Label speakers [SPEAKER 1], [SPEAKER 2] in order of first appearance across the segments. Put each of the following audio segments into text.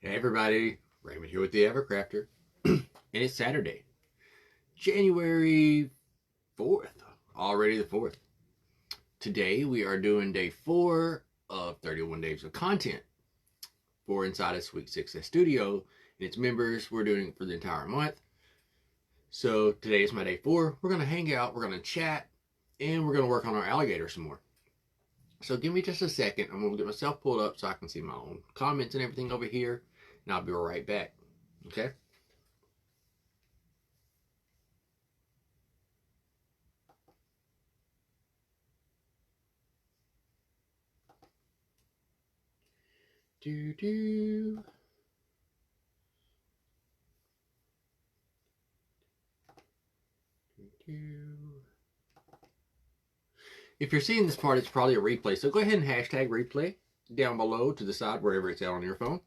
[SPEAKER 1] Hey everybody, Raymond here with the Evercrafter, and it's Saturday, January 4th, already the 4th. Today we are doing day 4 of 31 days of content for Inside a Sweet Success Studio and its members. We're doing it for the entire month. So today is my day 4. We're going to hang out, we're going to chat, and we're going to work on our alligator some more. So give me just a second. I'm going to get myself pulled up so I can see my own comments and everything over here, and I'll be right back. Okay? Do do. If you're seeing this part, it's probably a replay. So go ahead and hashtag replay down below to the side, wherever it's at on your phone.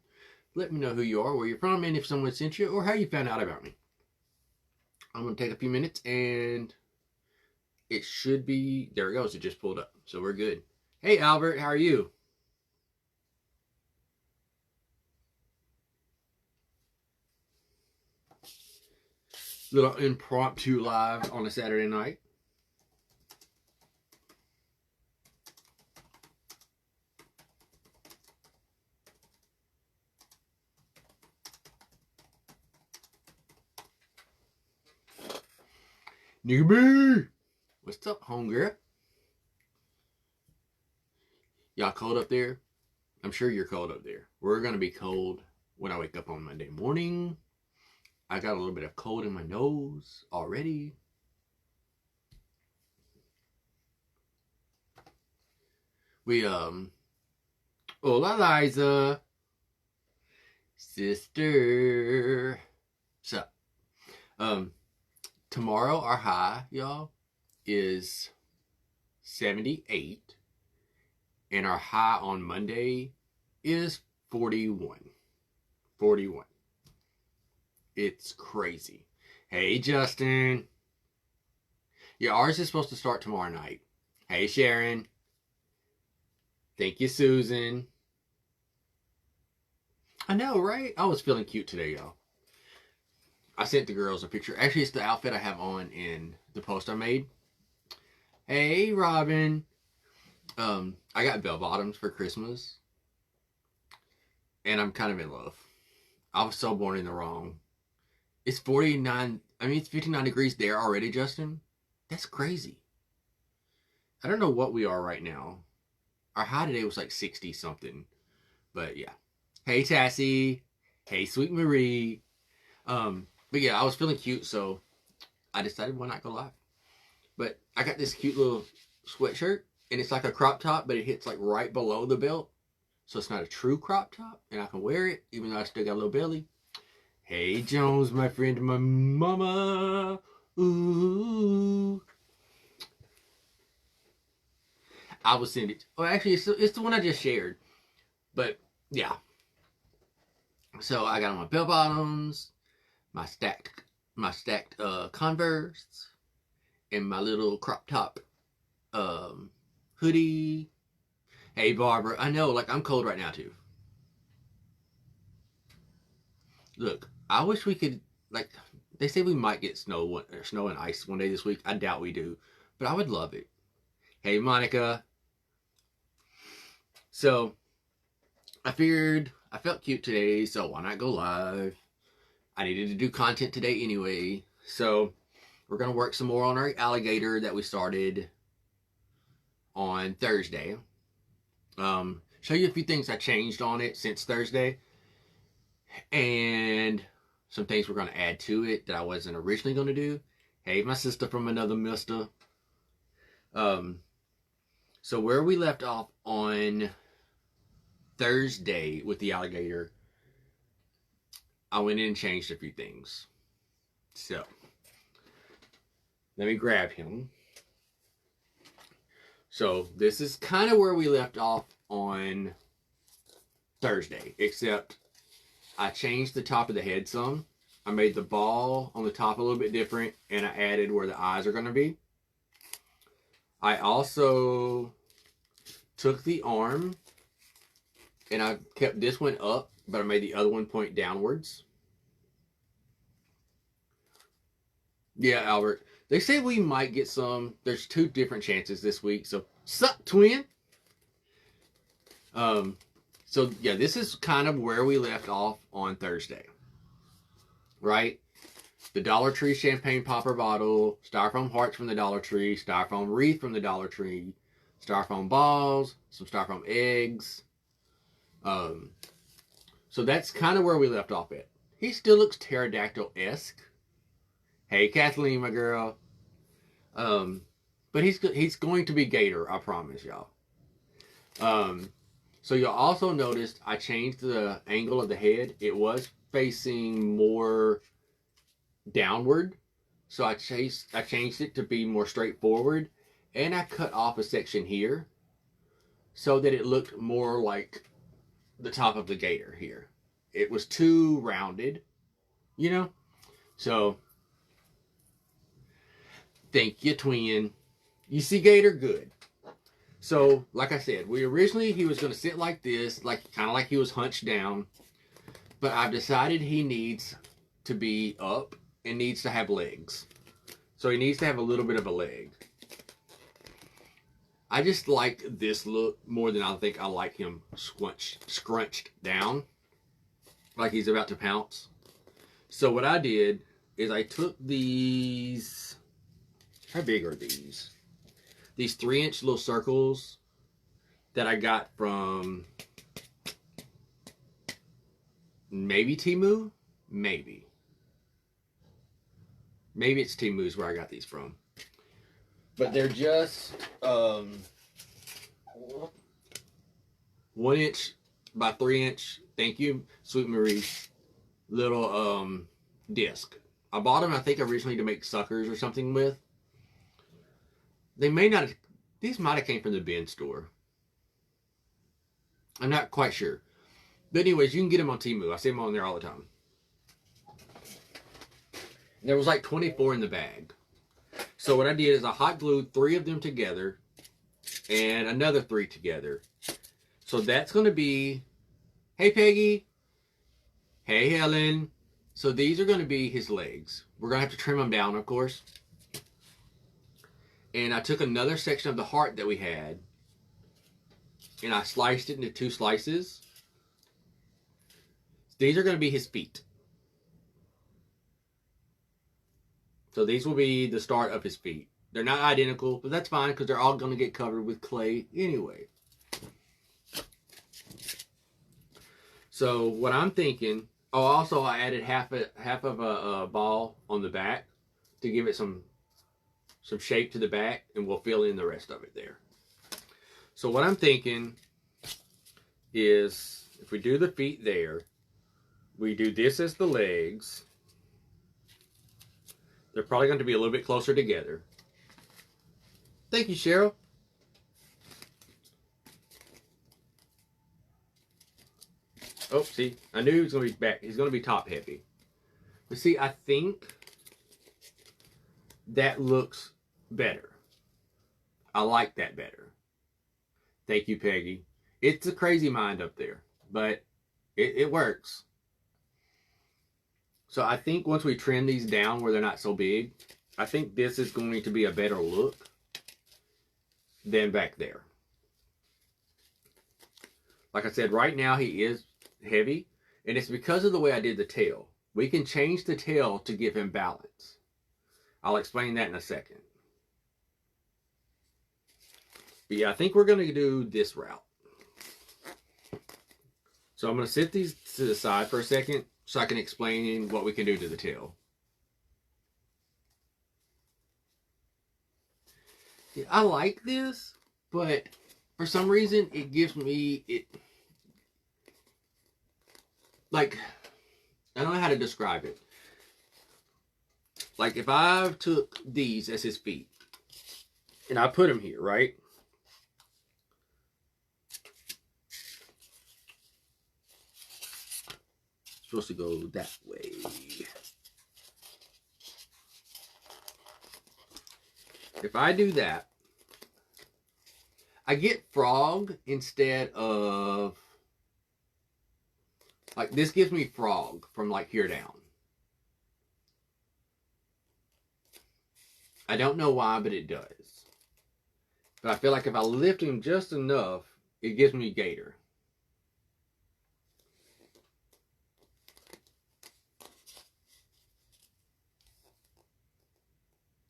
[SPEAKER 1] Let me know who you are, where you're from, and if someone sent you, or how you found out about me. I'm going to take a few minutes, and it should be, there it goes, it just pulled up. So we're good. Hey, Albert, how are you? Little impromptu live on a Saturday night. Newbie! What's up, homegirl? Y'all cold up there? I'm sure you're cold up there. We're going to be cold when I wake up on Monday morning. I got a little bit of cold in my nose already. Hola, Liza. Sister. So, tomorrow our high, y'all, is 78. And our high on Monday is 41. 41. It's crazy. Hey, Justin. Yeah, ours is supposed to start tomorrow night. Hey, Sharon. Thank you, Susan. I know, right? I was feeling cute today, y'all. I sent the girls a picture. Actually, it's the outfit I have on in the post I made. Hey, Robin. I got bell bottoms for Christmas. And I'm kind of in love. I was so born in the wrong. It's 49. I mean, it's 59 degrees there already, Justin. That's crazy. I don't know what we are right now. Our high today was like 60 something. But yeah. Hey, Tassie. Hey, Sweet Marie. But yeah, I was feeling cute, so I decided why not go live. But I got this cute little sweatshirt, and it's like a crop top, but it hits like right below the belt. So it's not a true crop top, and I can wear it, even though I still got a little belly. Hey, Jones, my friend, my mama. Ooh. I will send it. Oh, actually, it's the one I just shared. But, yeah. So, I got on my bell bottoms, my stacked Converse, and my little crop top hoodie. Hey, Barbara. I know, like, I'm cold right now, too. Look, I wish we could, like, they say we might get snow and ice one day this week. I doubt we do, but I would love it. Hey, Monica. So, I figured I felt cute today, so why not go live? I needed to do content today anyway, so we're going to work some more on our alligator that we started on Thursday. Show you a few things I changed on it since Thursday, and some things we're going to add to it that I wasn't originally going to do. Hey, my sister from another mister. So where we left off on Thursday with the alligator, I went in and changed a few things. So, let me grab him. So, this is kind of where we left off on Thursday, except I changed the top of the head some. I made the ball on the top a little bit different, and I added where the eyes are going to be. I also took the arm, and I kept this one up but I made the other one point downwards. Yeah, Albert. They say we might get some. There's 2 different chances this week. So, sup, twin? So yeah, this is kind of where we left off on Thursday. Right? The Dollar Tree champagne popper bottle, styrofoam hearts from the Dollar Tree, styrofoam wreath from the Dollar Tree, styrofoam balls, some styrofoam eggs. So that's kind of where we left off at. He still looks pterodactyl-esque. Hey, Kathleen, my girl. But he's going to be Gator, I promise y'all. So you'll also notice I changed the angle of the head. It was facing more downward, so I changed it to be more straightforward, and I cut off a section here so that it looked more like the top of the gator here. It was too rounded, you know. So thank you, twin. You see Gator? Good. So like I said, he was going to sit like this, kind of like he was hunched down, but I've decided he needs to be up and needs to have legs. So he needs to have a little bit of a leg. I just like this look more than I think I like him scrunched down, like he's about to pounce. So what I did is I took these, how big are these? These 3-inch little circles that I got from maybe Temu? Maybe it's Temu's where I got these from. But they're just 1 inch by 3 inch. Thank you, Sweet Marie. Little disc. I bought them, I think, originally to make suckers or something with. They may not have, these might have came from the bin store. I'm not quite sure. But anyways, you can get them on Temu. I see them on there all the time. There was like 24 in the bag. So what I did is I hot glued 3 of them together and another 3 together. So that's going to be, hey Peggy, hey Helen. So these are going to be his legs. We're going to have to trim them down, of course. And I took another section of the heart that we had and I sliced it into 2 slices. These are going to be his feet. So these will be the start of his feet. They're not identical, but that's fine because they're all going to get covered with clay anyway. So what I'm thinking, also I added half of a ball on the back to give it some shape to the back, and we'll fill in the rest of it there. So what I'm thinking is if we do the feet there, we do this as the legs. They're probably going to be a little bit closer together. Thank you, Cheryl. Oh, see, I knew he was going to be back. He's going to be top heavy. But see, I think that looks better. I like that better. Thank you, Peggy. It's a crazy mind up there, but it works. So I think once we trim these down where they're not so big, I think this is going to be a better look than back there. Like I said, right now he is heavy, and it's because of the way I did the tail. We can change the tail to give him balance. I'll explain that in a second. But yeah, I think we're going to do this route. So I'm going to sit these to the side for a second so I can explain what we can do to the tail. Yeah, I like this, but for some reason it gives me like, I don't know how to describe it. Like if I took these as his feet and I put them here, right? Supposed to go that way. If I do that, I get frog instead of Like this gives me frog from like here down. I don't know why, but it does. But I feel like if I lift him just enough, it gives me gator.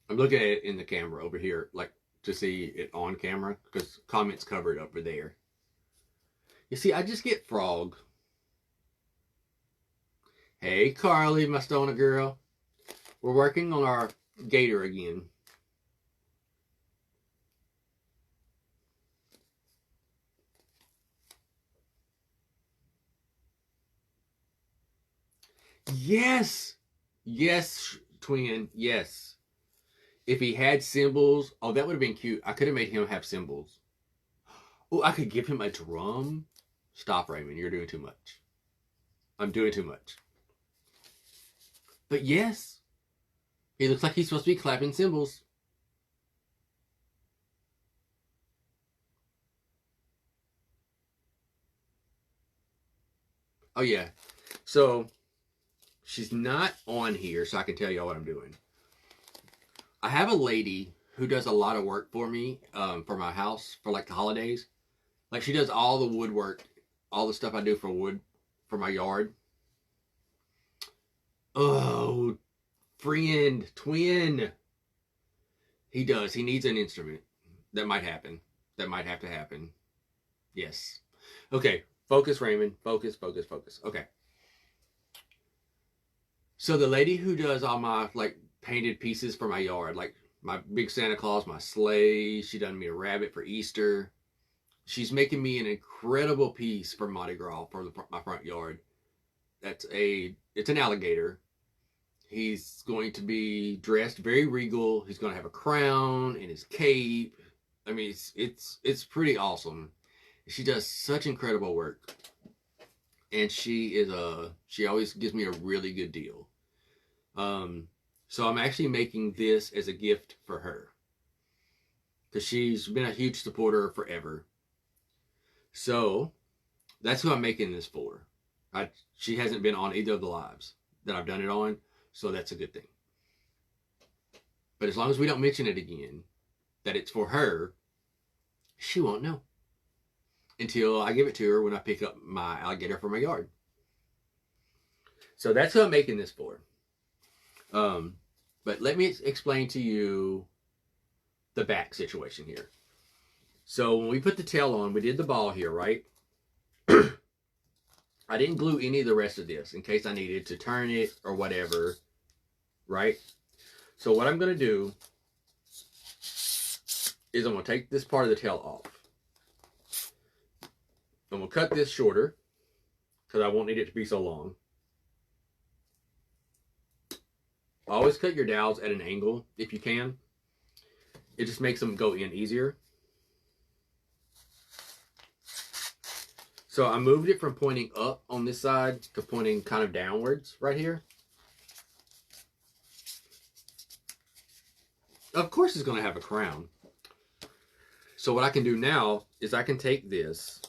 [SPEAKER 1] I'm looking at it in the camera over here, like to see it on camera, because comments covered over there. You see, I just get frog. Hey, Carly, my stoner girl. We're working on our gator again. Yes! Yes, twin, yes. If he had symbols, oh, that would have been cute. I could have made him have symbols. Oh, I could give him a drum. Stop, Raymond. You're doing too much. I'm doing too much. But yes, he looks like he's supposed to be clapping cymbals. Oh, yeah. So, she's not on here, so I can tell y'all what I'm doing. I have a lady who does a lot of work for me for my house for like the holidays. Like she does all the woodwork, all the stuff I do for wood for my yard. Oh, friend, twin. He does. He needs an instrument. That might happen. That might have to happen. Yes. Okay. Focus, Raymond. Focus, focus, focus. Okay. So the lady who does all my like painted pieces for my yard, like my big Santa Claus, my sleigh, she done me a rabbit for Easter. She's making me an incredible piece for Mardi Gras for my front yard. It's an alligator. He's going to be dressed very regal. He's going to have a crown and his cape. I mean, it's pretty awesome. She does such incredible work, and she always gives me a really good deal. So I'm actually making this as a gift for her because she's been a huge supporter forever. So that's who I'm making this for. She hasn't been on either of the lives that I've done it on, so that's a good thing. But as long as we don't mention it again, that it's for her, she won't know until I give it to her when I pick up my alligator from my yard. So that's who I'm making this for. But let me explain to you the back situation here. So when we put the tail on, we did the ball here, right? I didn't glue any of the rest of this in case I needed to turn it or whatever, right? So what I'm going to do is I'm going to take this part of the tail off. I'm going to cut this shorter because I won't need it to be so long. Always cut your dowels at an angle if you can. It just makes them go in easier. So I moved it from pointing up on this side to pointing kind of downwards right here. Of course it's going to have a crown. So what I can do now is I can take this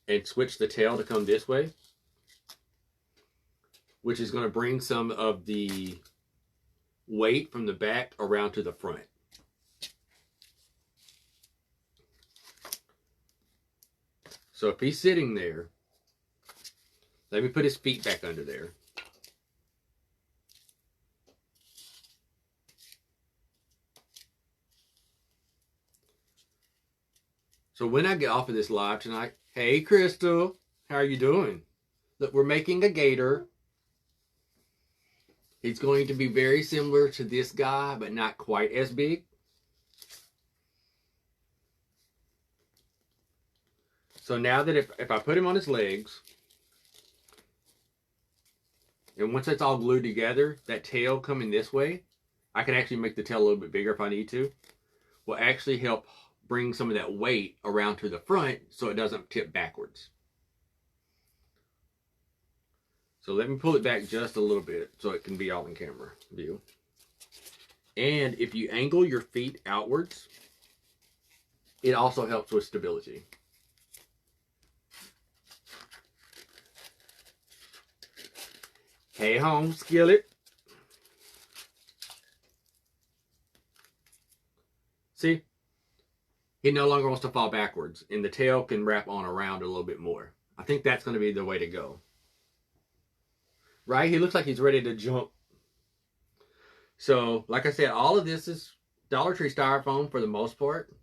[SPEAKER 1] and switch the tail to come this way, which is going to bring some of the weight from the back around to the front. So if he's sitting there, let me put his feet back under there. So when I get off of this live tonight, hey Crystal, how are you doing? Look, we're making a gator. He's going to be very similar to this guy, but not quite as big. So now that if I put him on his legs, and once it's all glued together, that tail coming this way, I can actually make the tail a little bit bigger if I need to, will actually help bring some of that weight around to the front so it doesn't tip backwards. So let me pull it back just a little bit so it can be all in camera view. And if you angle your feet outwards, it also helps with stability. Hey home, skillet. See? He no longer wants to fall backwards, and the tail can wrap on around a little bit more. I think that's going to be the way to go. Right? He looks like he's ready to jump. So, like I said, all of this is Dollar Tree styrofoam for the most part.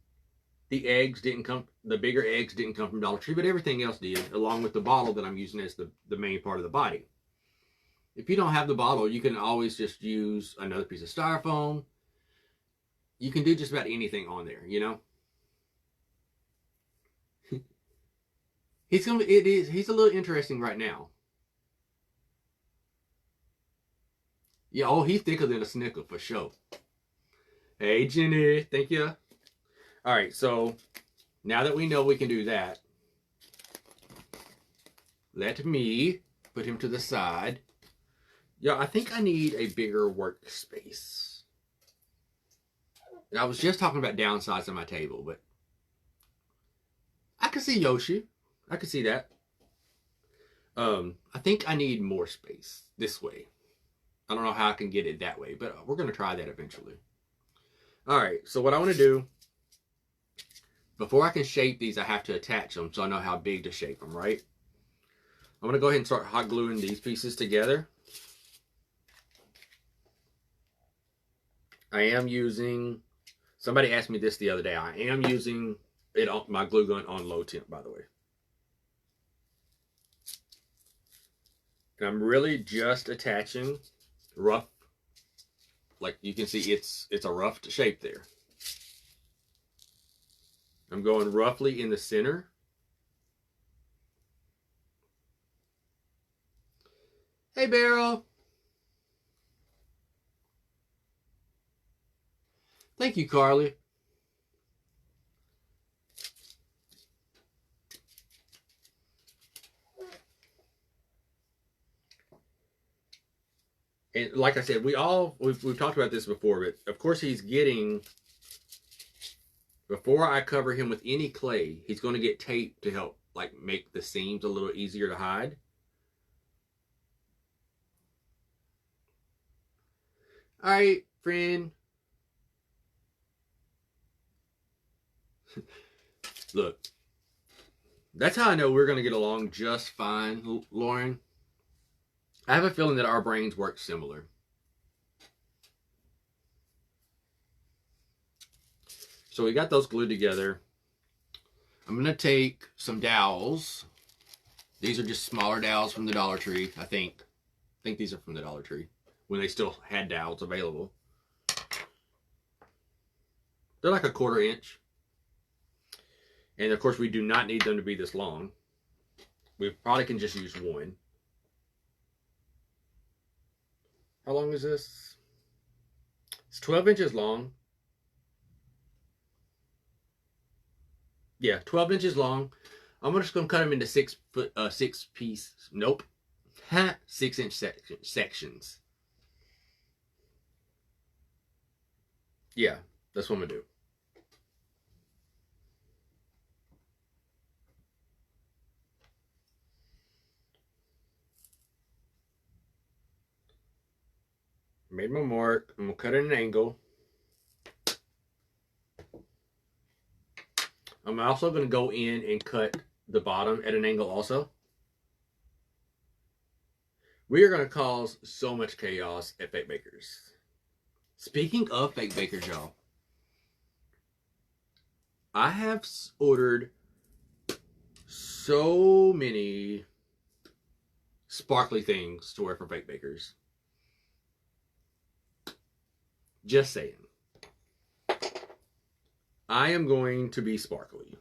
[SPEAKER 1] The bigger eggs didn't come from Dollar Tree, but everything else did, along with the bottle that I'm using as the main part of the body. If you don't have the bottle, you can always just use another piece of styrofoam. You can do just about anything on there, you know? He's a little interesting right now. Yeah, oh, he's thicker than a Snicker for sure. Hey, Jenny, thank you. All right, so now that we know we can do that, let me put him to the side. Yeah, I think I need a bigger workspace. And I was just talking about downsizing my table, but I can see Yoshi. I can see that. I think I need more space this way. I don't know how I can get it that way, but we're going to try that eventually. All right, so what I want to do, before I can shape these, I have to attach them so I know how big to shape them, right? I'm going to go ahead and start hot gluing these pieces together. I am using, somebody asked me this the other day, I am using it on my glue gun on low temp, by the way. And I'm really just attaching rough, like you can see it's a rough shape there. I'm going roughly in the center. Hey, Barrel. Thank you, Carly. And like I said, we've talked about this before, but of course he's getting, before I cover him with any clay, he's going to get tape to help like make the seams a little easier to hide. All right, friend. Look, that's how I know we're going to get along just fine, Lauren. I have a feeling that our brains work similar. So we got those glued together. I'm going to take some dowels. These are just smaller dowels from the Dollar Tree, I think. I think these are from the Dollar Tree, when they still had dowels available. They're like a 1/4 inch. And of course, we do not need them to be this long. We probably can just use one. How long is this? It's 12 inches long. Yeah, 12 inches long. I'm just going to cut them into 6 piece. Nope. 6-inch sections. Yeah, that's what I'm going to do. Made my mark. I'm going to cut at an angle. I'm also going to go in and cut the bottom at an angle also. We are going to cause so much chaos at Fake Bakers. Speaking of Fake Bakers, y'all, I have ordered so many sparkly things to wear for Fake Bakers. Just saying. I am going to be sparkly.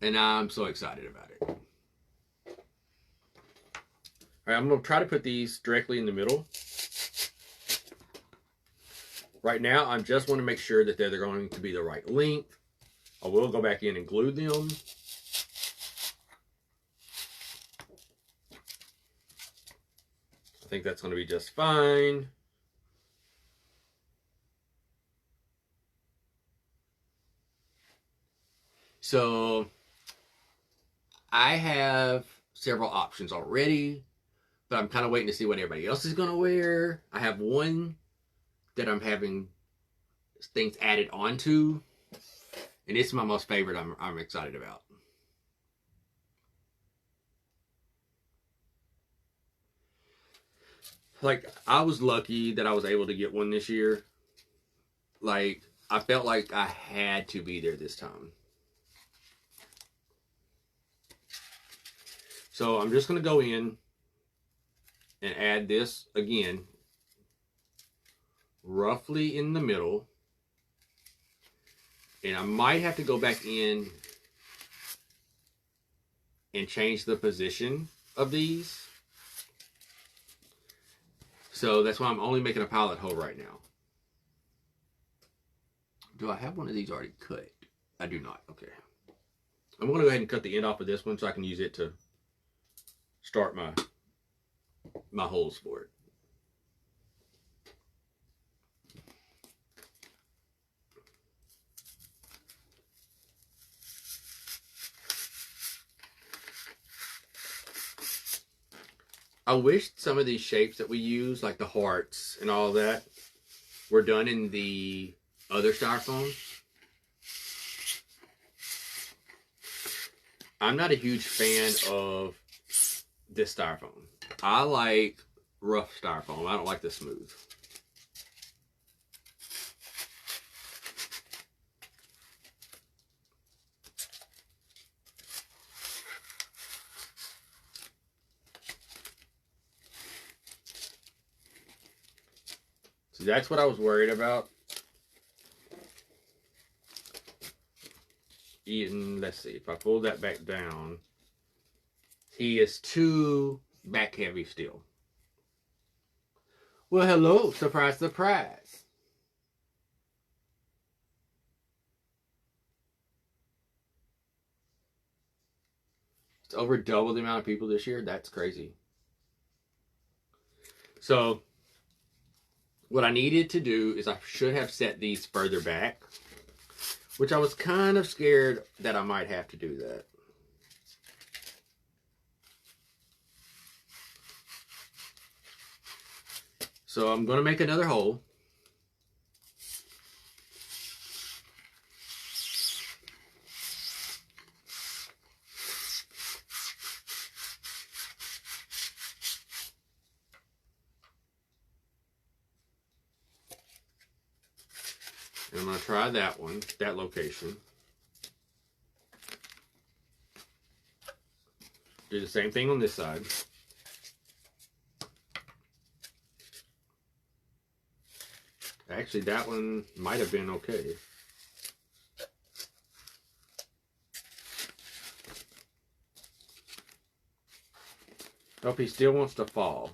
[SPEAKER 1] And I'm so excited about it. All right, I'm going to try to put these directly in the middle. Right now, I just want to make sure that they're going to be the right length. I will go back in and glue them. I think that's going to be just fine. So I have several options already, but I'm kind of waiting to see what everybody else is going to wear. I have one that I'm having things added onto, and it's my most favorite. I'm excited about. Like, I was lucky that I was able to get one this year. Like, I felt like I had to be there this time. So I'm just going to go in and add this again, roughly in the middle. And I might have to go back in and change the position of these. So that's why I'm only making a pilot hole right now. Do I have one of these already cut? I do not. Okay. I'm going to go ahead and cut the end off of this one so I can use it to start my holes for it. I wish some of these shapes that we use, like the hearts and all that, were done in the other styrofoam. I'm not a huge fan of this styrofoam. I like rough styrofoam. I don't like the smooth. So that's what I was worried about. Even, let's see, if I pull that back down, he is too back heavy still. Well, hello, surprise, surprise. It's over double the amount of people this year. That's crazy. So what I needed to do is I should have set these further back, which I was kind of scared that I might have to do that. So I'm going to make another hole. And I'm going to try that one, that location. Do the same thing on this side. Actually, that one might have been okay. Hope he still wants to fall.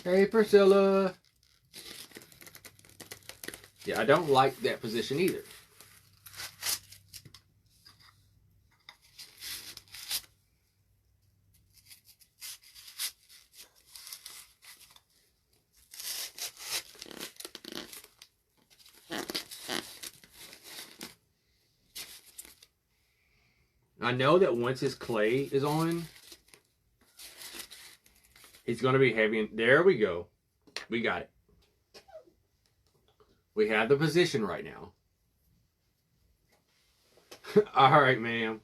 [SPEAKER 1] Hey, Priscilla. Yeah, I don't like that position either. I know that once his clay is on, it's going to be heavy. There we go. We got it. We have the position right now. All right, ma'am.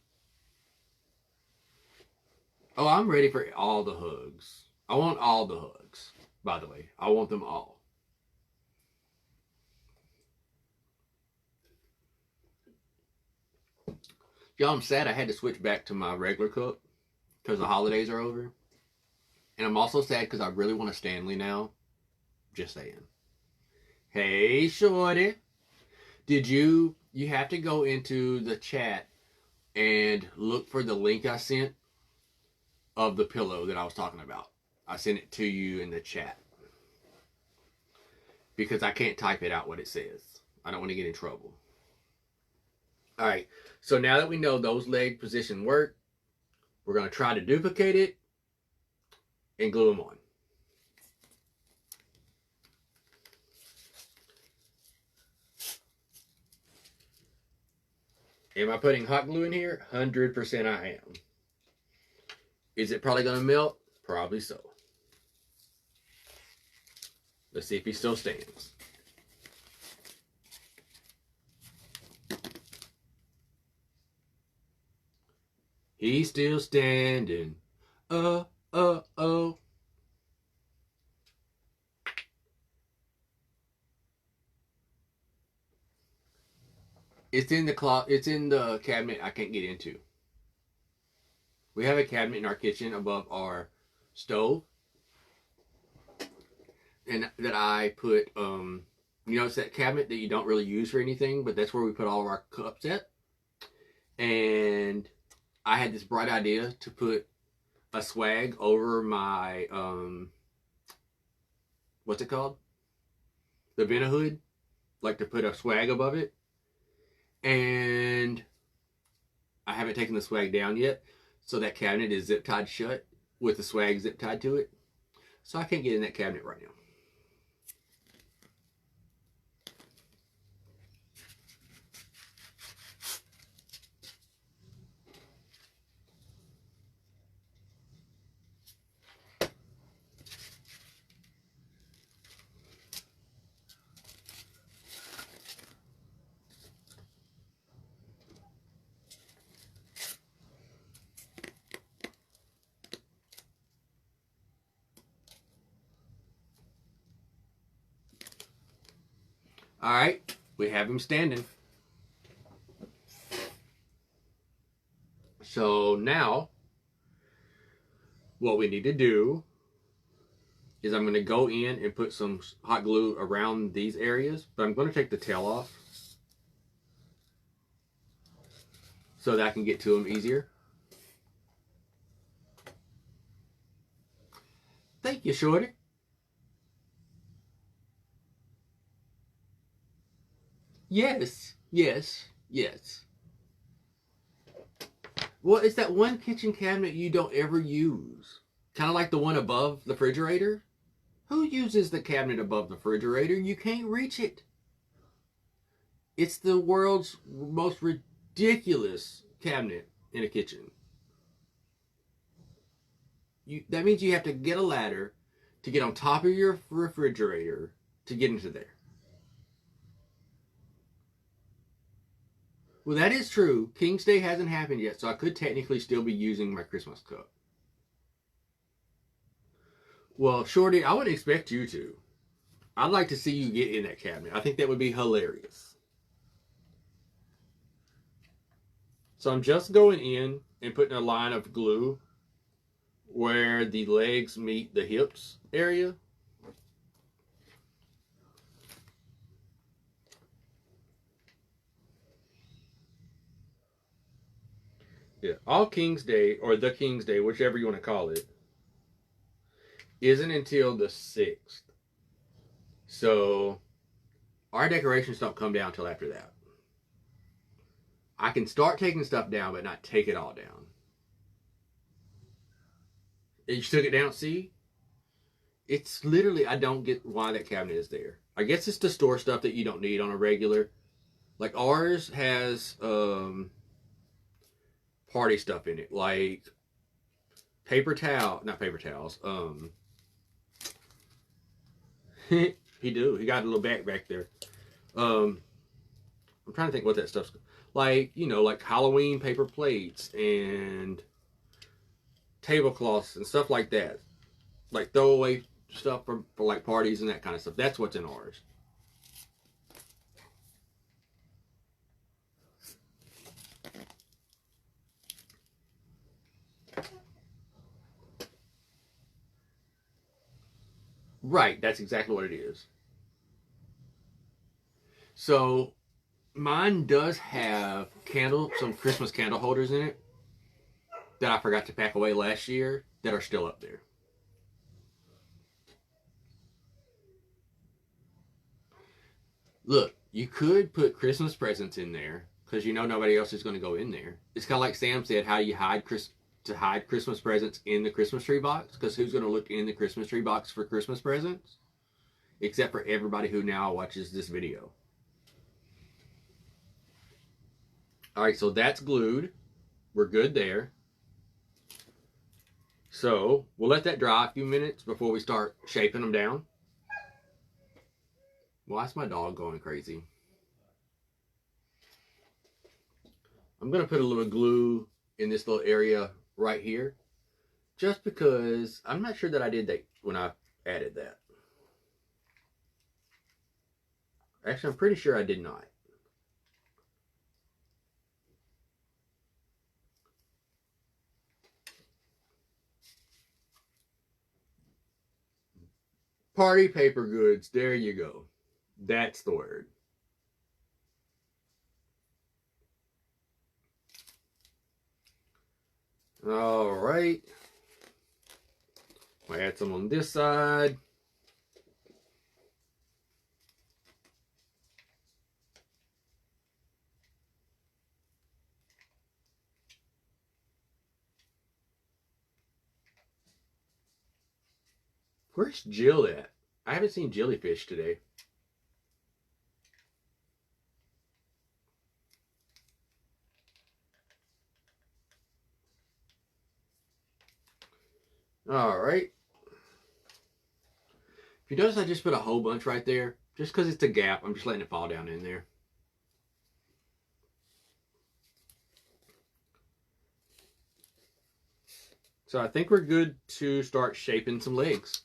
[SPEAKER 1] Oh, I'm ready for all the hugs. I want all the hugs, by the way. I want them all. Y'all, I'm sad I had to switch back to my regular cup because the holidays are over. And I'm also sad because I really want a Stanley now. Just saying. Hey, shorty. Did you have to go into the chat and look for the link I sent of the pillow that I was talking about. I sent it to you in the chat. Because I can't type it out what it says. I don't want to get in trouble. All right. So now that we know those leg position work, we're going to try to duplicate it and glue them on. Am I putting hot glue in here? 100% I am. Is it probably going to melt? Probably so. Let's see if he still stands. He's still standing. Oh. It's in the It's in the cabinet I can't get into. We have a cabinet in our kitchen above our stove, and that I put it's that cabinet that you don't really use for anything, but that's where we put all of our cups at. And I had this bright idea to put a swag over my what's it called? The Vena hood, like to put a swag above it. And I haven't taken the swag down yet, so that cabinet is zip tied shut with the swag zip tied to it. So I can't get in that cabinet right now. All right, we have him standing. So now, what we need to do is I'm going to go in and put some hot glue around these areas, but I'm going to take the tail off so that I can get to them easier. Thank you, Shorty. Yes. Well, it's that one kitchen cabinet you don't ever use. Kind of like the one above the refrigerator. Who uses the cabinet above the refrigerator? You can't reach it. It's the world's most ridiculous cabinet in a kitchen. That means you have to get a ladder to get on top of your refrigerator to get into there. Well, that is true. King's Day hasn't happened yet, so I could technically still be using my Christmas cup. Well, Shorty, I would expect you to. I'd like to see you get in that cabinet. I think that would be hilarious. So I'm just going in and putting a line of glue where the legs meet the hips area. Yeah, all King's Day, or the King's Day, whichever you want to call it, isn't until the 6th. So our decorations don't come down until after that. I can start taking stuff down, but not take it all down. You took it down, see? It's literally, I don't get why that cabinet is there. I guess it's to store stuff that you don't need on a regular. Like ours has party stuff in it, like not paper towels. He got a little bag back there. I'm trying to think what that stuff's like. Like Halloween paper plates and tablecloths and stuff like that. Like throwaway stuff for like parties and that kind of stuff. That's what's in ours. Right, that's exactly what it is. So mine does have some Christmas candle holders in it that I forgot to pack away last year that are still up there. Look, You could put Christmas presents in there because you know nobody else is going to go in there. It's kind of like Sam said, how you hide Christmas presents in the Christmas tree box, because who's going to look in the Christmas tree box for Christmas presents? Except for everybody who now watches this video. Alright, so that's glued. We're good there. So, we'll let that dry a few minutes before we start shaping them down. Why is my dog going crazy? I'm going to put a little glue in this little area right here, just because I'm not sure that I did that when I added that. Actually, I'm pretty sure I did not. Party paper goods, there you go. That's the word. All right. I'll add some on this side. Where's Jill at? I haven't seen Jellyfish today. All right. If you notice, I just put a whole bunch right there. Just because it's a gap, I'm just letting it fall down in there. So I think we're good to start shaping some legs.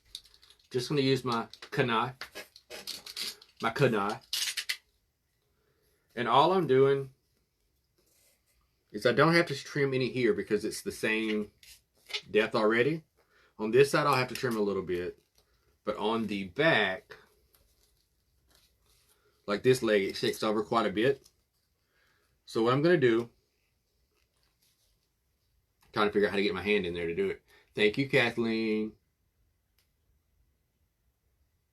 [SPEAKER 1] Just going to use my kunai. And all I'm doing is I don't have to trim any here because it's the same depth already. On this side, I'll have to trim a little bit. But on the back, like this leg, it sticks over quite a bit. So what I'm going to do, trying to figure out how to get my hand in there to do it. Thank you, Kathleen.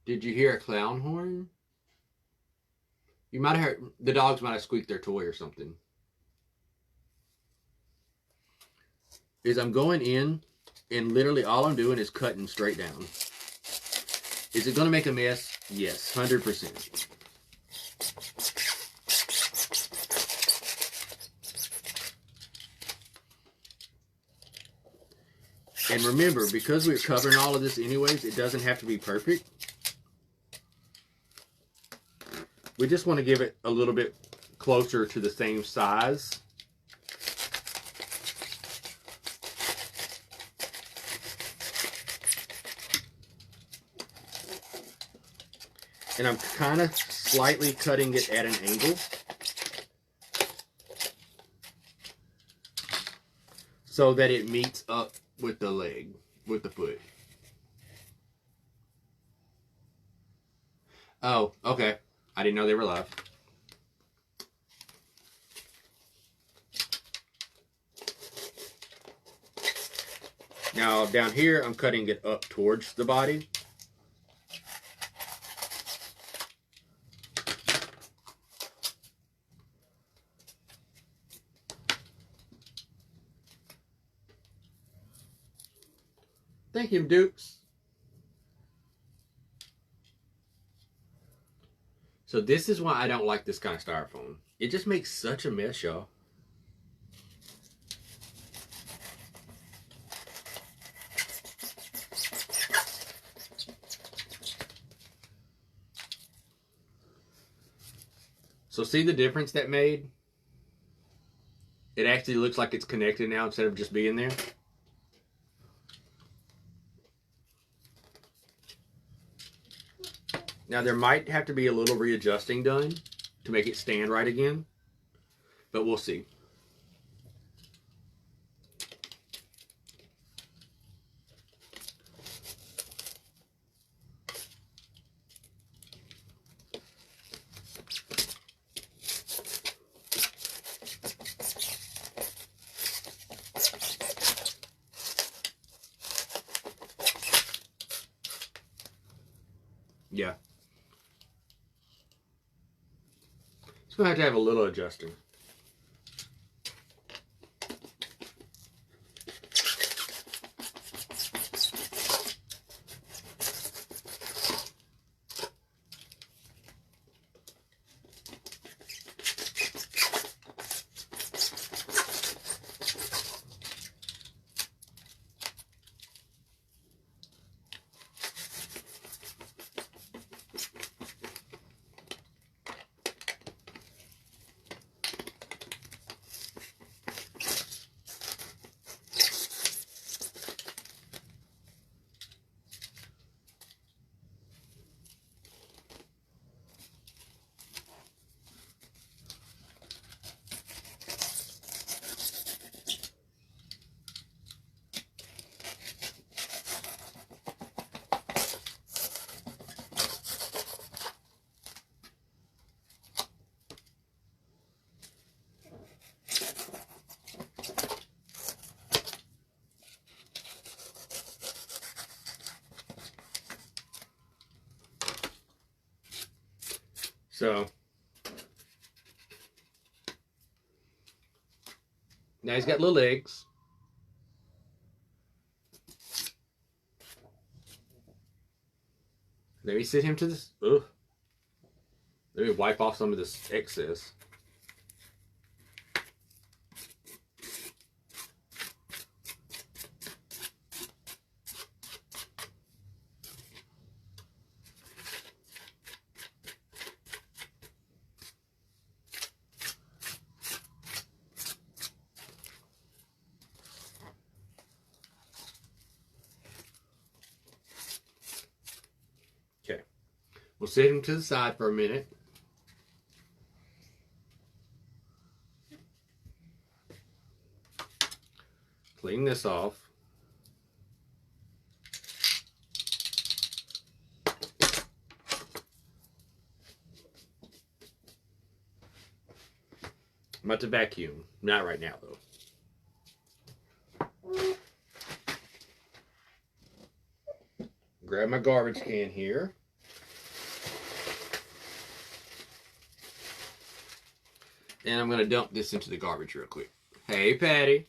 [SPEAKER 1] Did you hear a clown horn? You might have heard, the dogs might have squeaked their toy or something. Is I'm going in and literally all I'm doing is cutting straight down. Is it going to make a mess? Yes, 100%. And remember, because we're covering all of this anyways, it doesn't have to be perfect. We just want to give it a little bit closer to the same size. And I'm kind of slightly cutting it at an angle, so that it meets up with the leg, with the foot. Oh, okay. I didn't know they were live. Now down here, I'm cutting it up towards the body. Thank you, Dukes. So this is why I don't like this kind of styrofoam. It just makes such a mess, y'all. So see the difference that made? It actually looks like it's connected now instead of just being there. Now there might have to be a little readjusting done to make it stand right again, but we'll see. Yeah. It's going to have a little adjusting. So now he's got little legs. Let me sit him to this. Ugh. Let me wipe off some of this excess. Okay. We'll sit him to the side for a minute. Clean this off. I'm about to vacuum. Not right now, though. Grab my garbage can here. And I'm going to dump this into the garbage real quick. Hey, Patty.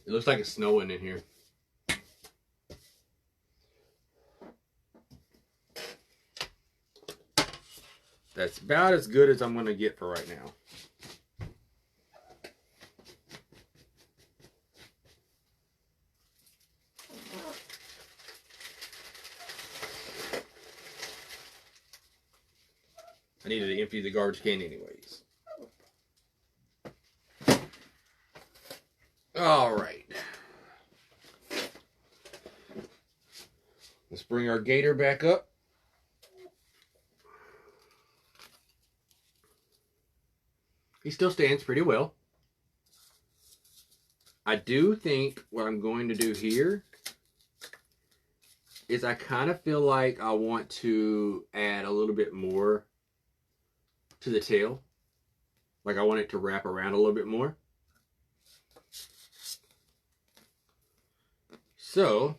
[SPEAKER 1] It looks like it's snowing in here. That's about as good as I'm going to get for right now. I needed to empty the garbage can anyways. All right. Let's bring our gator back up. He still stands pretty well. I do think what I'm going to do here is I kind of feel like I want to add a little bit more to the tail. Like I want it to wrap around a little bit more. So,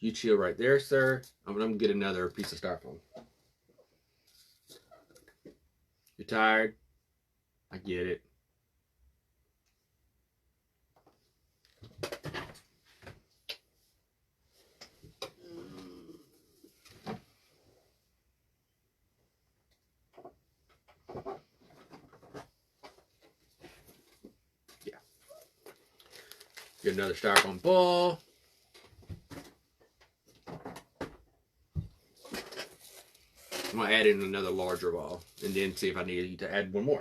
[SPEAKER 1] you chill right there, sir. I'm going to get another piece of styrofoam. You're tired? I get it. Yeah. Get another styrofoam ball. I'm going to add in another larger ball and then see if I need to add one more.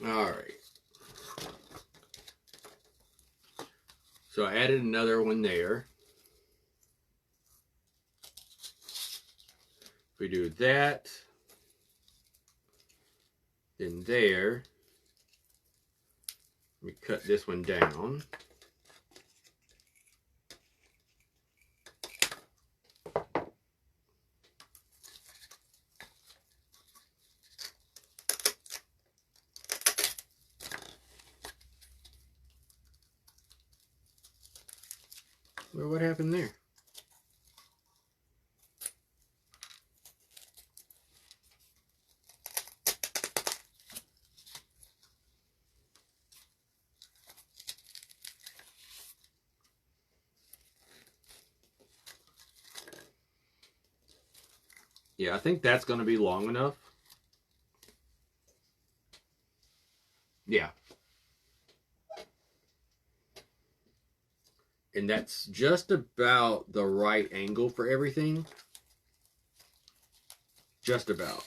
[SPEAKER 1] All right. So I added another one there. If we do that, then there, let me cut this one down. Well, what happened there? Yeah, I think that's going to be long enough. Yeah. And that's just about the right angle for everything. Just about.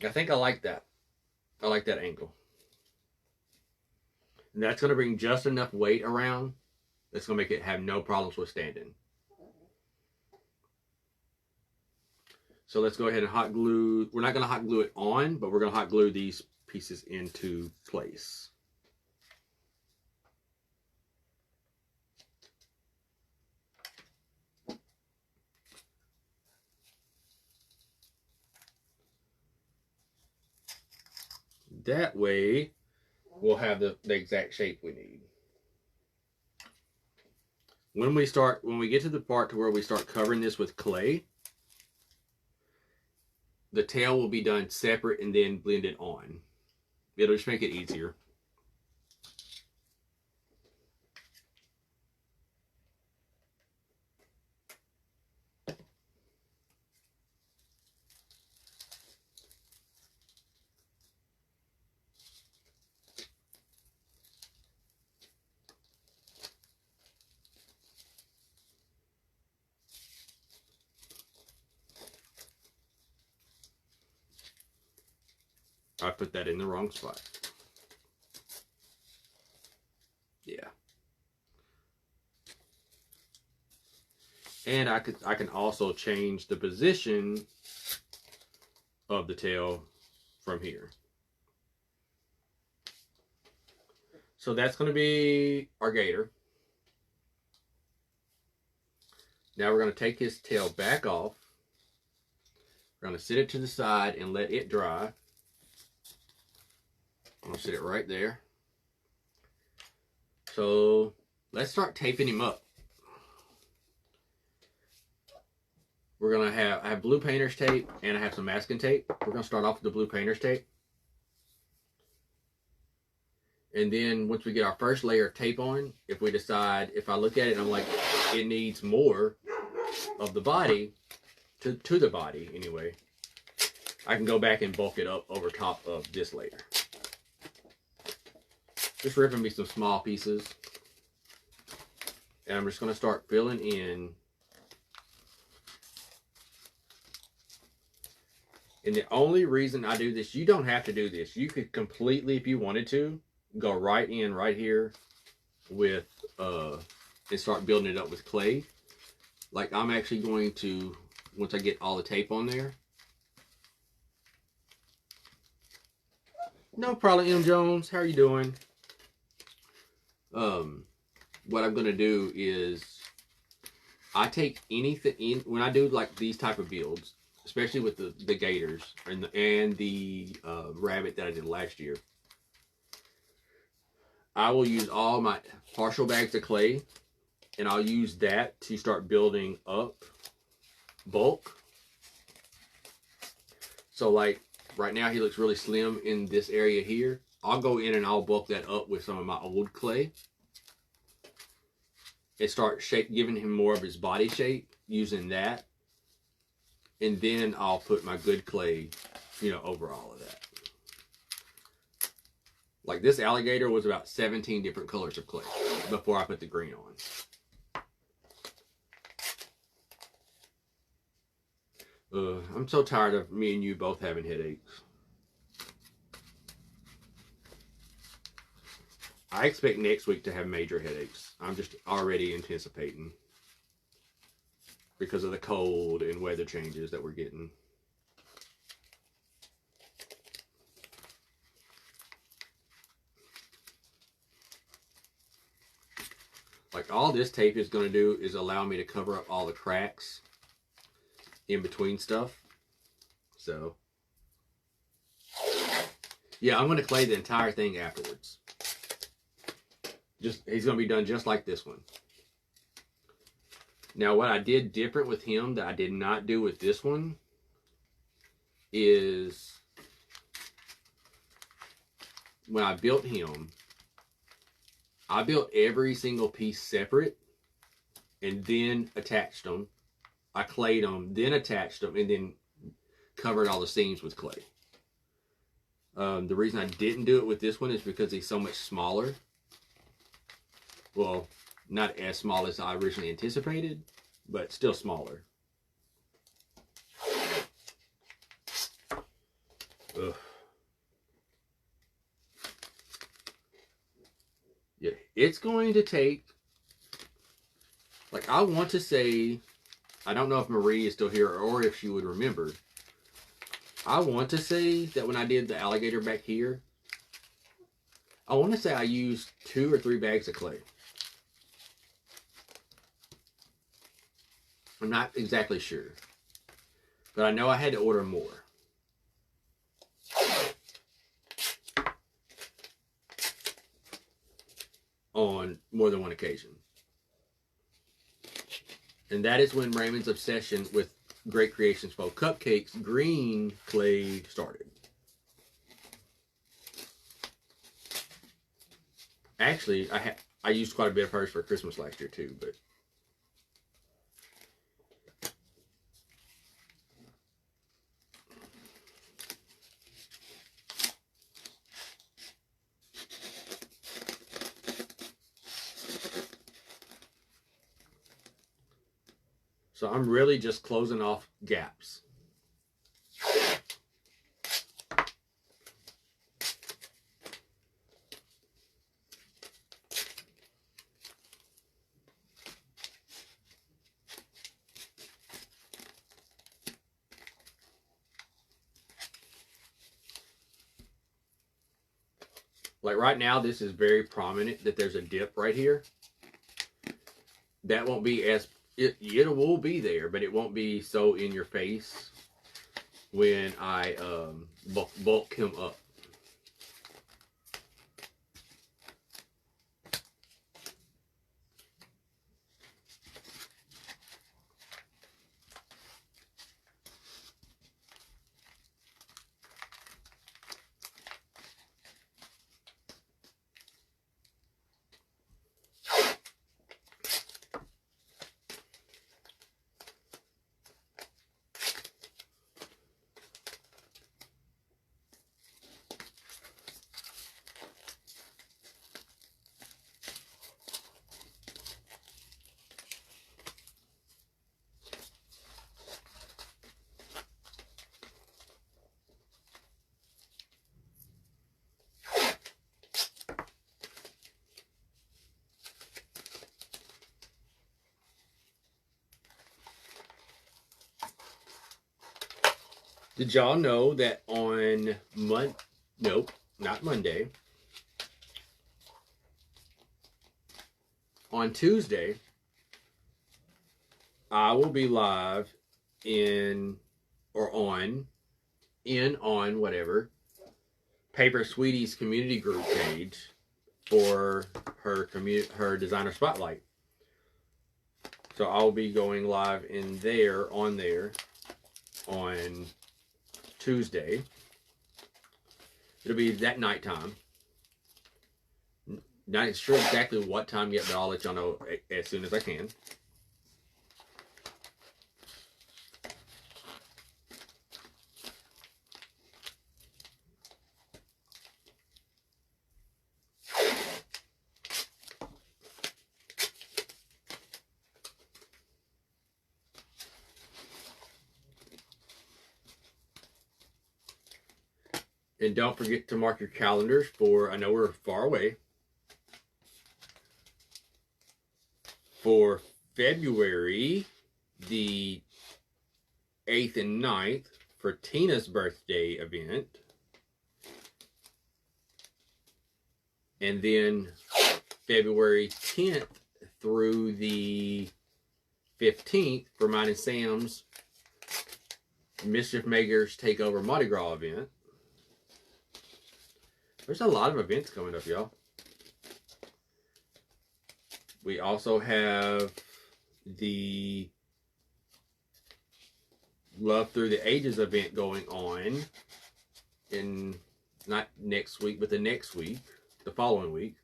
[SPEAKER 1] I think I like that. I like that angle. And that's going to bring just enough weight around that's going to make it have no problems with standing. So let's go ahead and hot glue. We're not going to hot glue it on, but we're going to hot glue these pieces into place. That way, we'll have the exact shape we need. When we get to the part to where we start covering this with clay, the tail will be done separate and then blended on. It'll just make it easier. I put that in the wrong spot. Yeah. And I can also change the position of the tail from here. So that's going to be our gator. Now we're going to take his tail back off. We're going to sit it to the side and let it dry. I'm going to sit it right there. So let's start taping him up. We're going to I have blue painter's tape and I have some masking tape. We're going to start off with the blue painter's tape. And then once we get our first layer of tape on, if we decide, if I look at it and I'm like, it needs more of the body, to the body anyway, I can go back and bulk it up over top of this layer. Just ripping me some small pieces. And I'm just going to start filling in. And the only reason I do this, you don't have to do this. You could completely, if you wanted to, go right in right here with and start building it up with clay. Like I'm actually going to, once I get all the tape on there. No problem, M. Jones. How are you doing? What I'm going to do is I take anything in when I do like these type of builds, especially with the gators and the rabbit that I did last year. I will use all my partial bags of clay and I'll use that to start building up bulk. So like right now he looks really slim in this area here. I'll go in and I'll bulk that up with some of my old clay and start giving him more of his body shape using that. And then I'll put my good clay, over all of that. Like this alligator was about 17 different colors of clay before I put the green on. I'm so tired of me and you both having headaches. I expect next week to have major headaches. I'm just already anticipating because of the cold and weather changes that we're getting. Like all this tape is going to do is allow me to cover up all the cracks in between stuff. So, yeah, I'm going to clay the entire thing afterwards. He's going to be done just like this one. Now, what I did different with him that I did not do with this one is when I built him, I built every single piece separate and then attached them. I clayed them, then attached them, and then covered all the seams with clay. The reason I didn't do it with this one is because he's so much smaller. Well, not as small as I originally anticipated, but still smaller. Ugh. Yeah, it's going to take, like, I want to say, I don't know if Marie is still here or if she would remember. I want to say that when I did the alligator back here, I want to say I used 2 or 3 bags of clay. I'm not exactly sure, but I know I had to order more. On more than one occasion. And that is when Raymond's obsession with Great Creations Folk Cupcakes green clay started. Actually, I used quite a bit of hers for Christmas last year too, but so I'm really just closing off gaps. Like right now, this is very prominent that there's a dip right here. That won't be as, it will be there, but it won't be so in your face when I bulk him up. Did y'all know that on nope, not Monday. On Tuesday, I will be live on whatever Paper Sweetie's community group page for her designer spotlight. So I'll be going live in there on Tuesday. It'll be that nighttime. Not sure exactly what time yet, but I'll let y'all know as soon as I can. And don't forget to mark your calendars for, I know we're far away, for February the 8th and 9th for Tina's birthday event. And then February 10th through the 15th for mine and Sam's Mischief Makers Takeover Mardi Gras event. There's a lot of events coming up, y'all. We also have the Love Through the Ages event going on in, not next week, but the next week, the following week.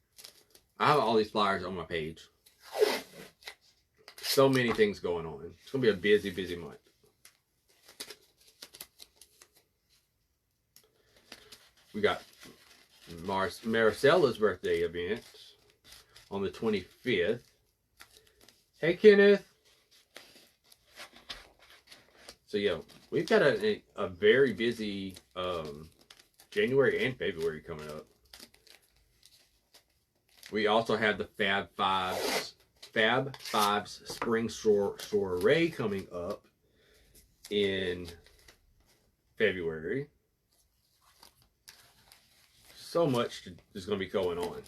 [SPEAKER 1] I have all these flyers on my page. So many things going on. It's going to be a busy, busy month. We got Maricella's birthday event on the 25th. Hey, Kenneth. So, yeah, we've got a very busy January and February coming up. We also have the Fab Fives Spring Soiree coming up in February. So much is going to be going on.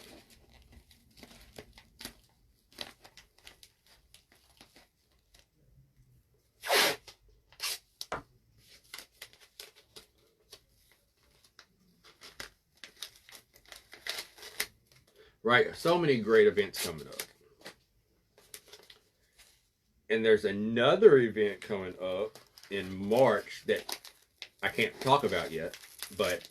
[SPEAKER 1] Right, so many great events coming up. And there's another event coming up in March that I can't talk about yet, but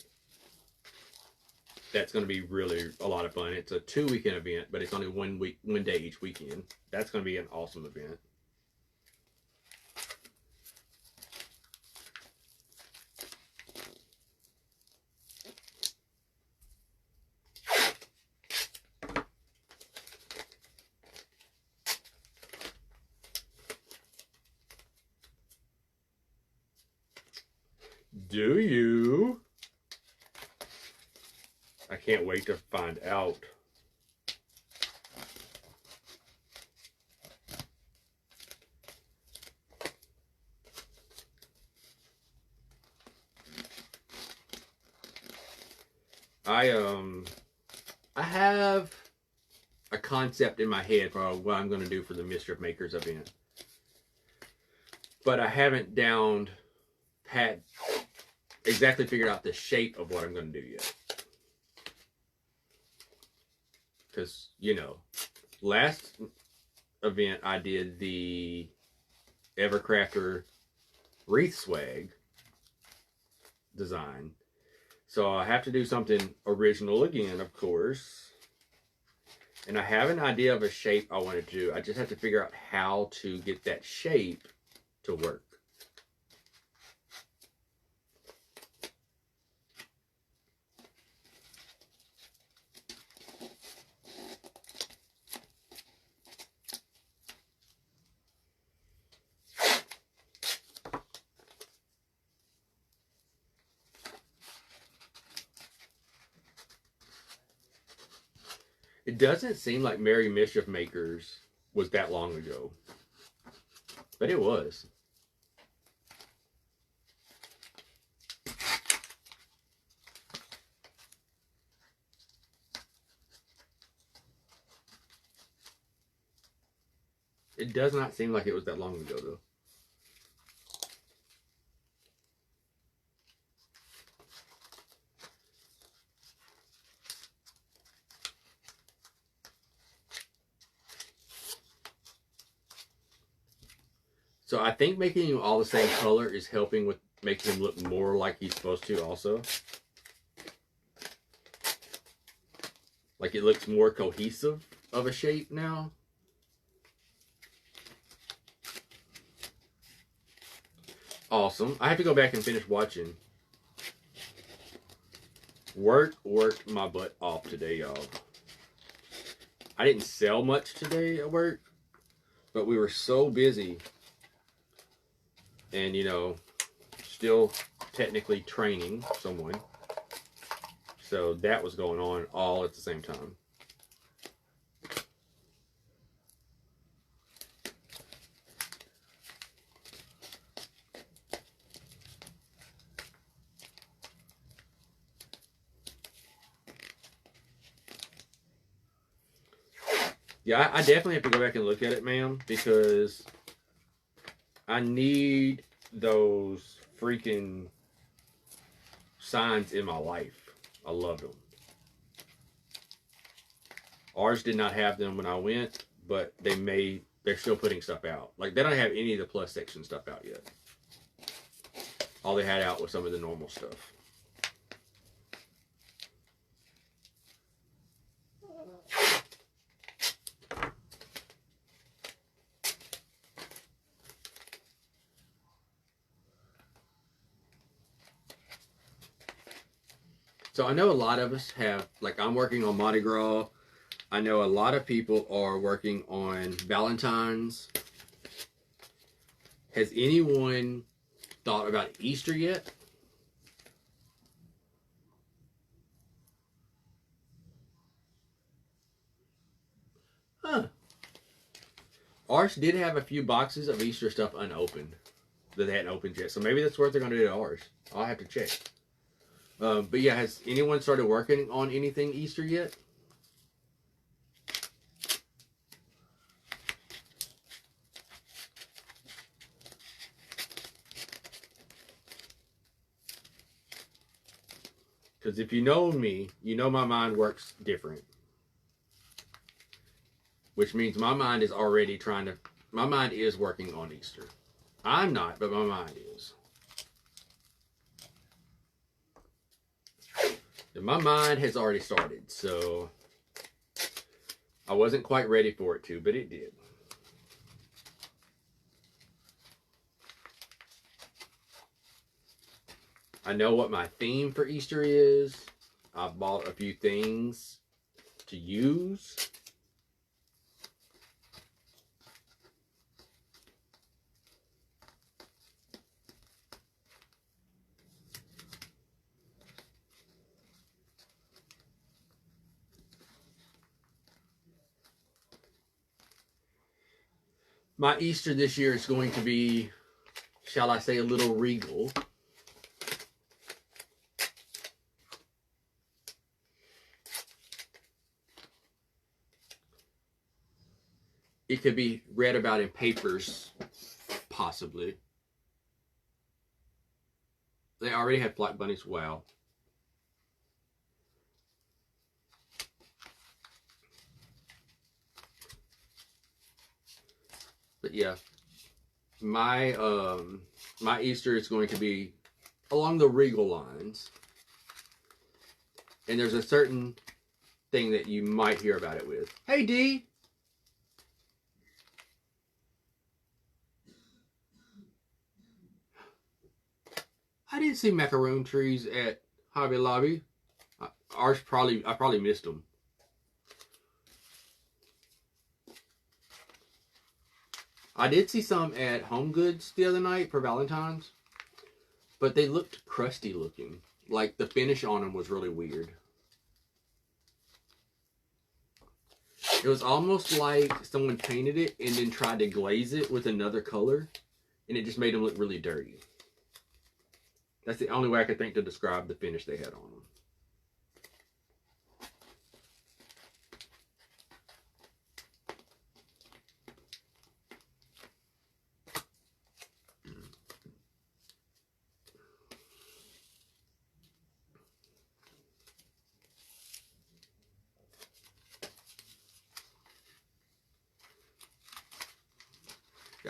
[SPEAKER 1] that's going to be really a lot of fun. It's a 2-weekend event, but it's only one day each weekend. That's going to be an awesome event. Do you? I can't wait to find out. I have a concept in my head for what I'm going to do for the Mischief Makers event, but I haven't exactly figured out the shape of what I'm going to do yet. Because, you know, last event I did the Evercrafter wreath swag design. So I have to do something original again, of course. And I have an idea of a shape I want to do. I just have to figure out how to get that shape to work. It doesn't seem like Merry Mischief Makers was that long ago, but it was. It does not seem like it was that long ago, though. So I think making him all the same color is helping with making him look more like he's supposed to also. Like it looks more cohesive of a shape now. Awesome. I have to go back and finish watching. Worked my butt off today, y'all. I didn't sell much today at work, but we were so busy. And, you know, still technically training someone. So that was going on all at the same time. Yeah, I definitely have to go back and look at it, ma'am, because I need those freaking signs in my life. I love them. Ours did not have them when I went, but they're still putting stuff out. Like, they don't have any of the plus section stuff out yet. All they had out was some of the normal stuff. So I know a lot of us have, like, I'm working on Mardi Gras. I know a lot of people are working on Valentine's. Has anyone thought about Easter yet? Huh. Ours did have a few boxes of Easter stuff unopened that they hadn't opened yet. So maybe that's what they're going to do to ours. I'll have to check. But yeah, has anyone started working on anything Easter yet? Because if you know me, you know my mind works different. Which means my mind is already my mind is working on Easter. I'm not, but my mind is. And my mind has already started, so I wasn't quite ready for it to, but it did. I know what my theme for Easter is. I've bought a few things to use. My Easter this year is going to be, shall I say, a little regal. It could be read about in papers, possibly. They already have black bunnies. Wow. But yeah, my Easter is going to be along the regal lines. And there's a certain thing that you might hear about it with. Hey, D. I didn't see macaroon trees at Hobby Lobby. I probably missed them. I did see some at Home Goods the other night for Valentine's, but they looked crusty looking. Like the finish on them was really weird. It was almost like someone painted it and then tried to glaze it with another color, and it just made them look really dirty. That's the only way I could think to describe the finish they had on them.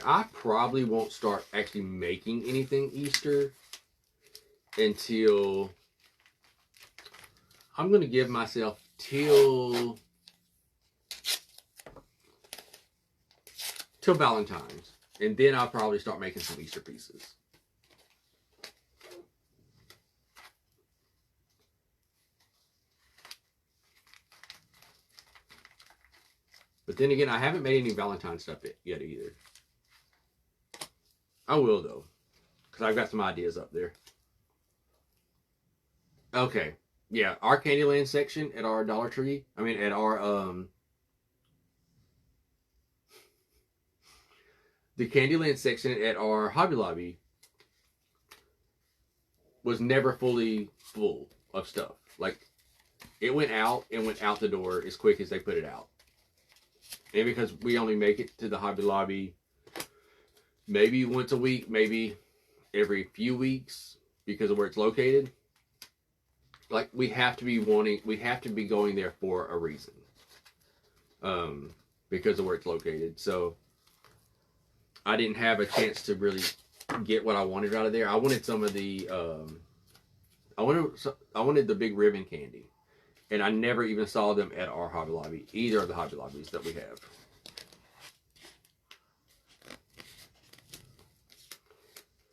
[SPEAKER 1] I probably won't start actually making anything Easter until I'm going to give myself till Valentine's, and then I'll probably start making some Easter pieces. But then again, I haven't made any Valentine stuff yet either. I will though, because I've got some ideas up there. Okay, Yeah, our Candyland section at our Dollar Tree. I mean, at our the Candyland section at our Hobby Lobby was never fully full of stuff. Like it went out and went out the door as quick as they put it out. And because we only make it to the Hobby Lobby maybe once a week, maybe every few weeks because of where it's located. Like we have to be going there for a reason. Because of where it's located. So I didn't have a chance to really get what I wanted out of there. I wanted some of the I wanted the big ribbon candy. And I never even saw them at our Hobby Lobby, either of the Hobby Lobbies that we have.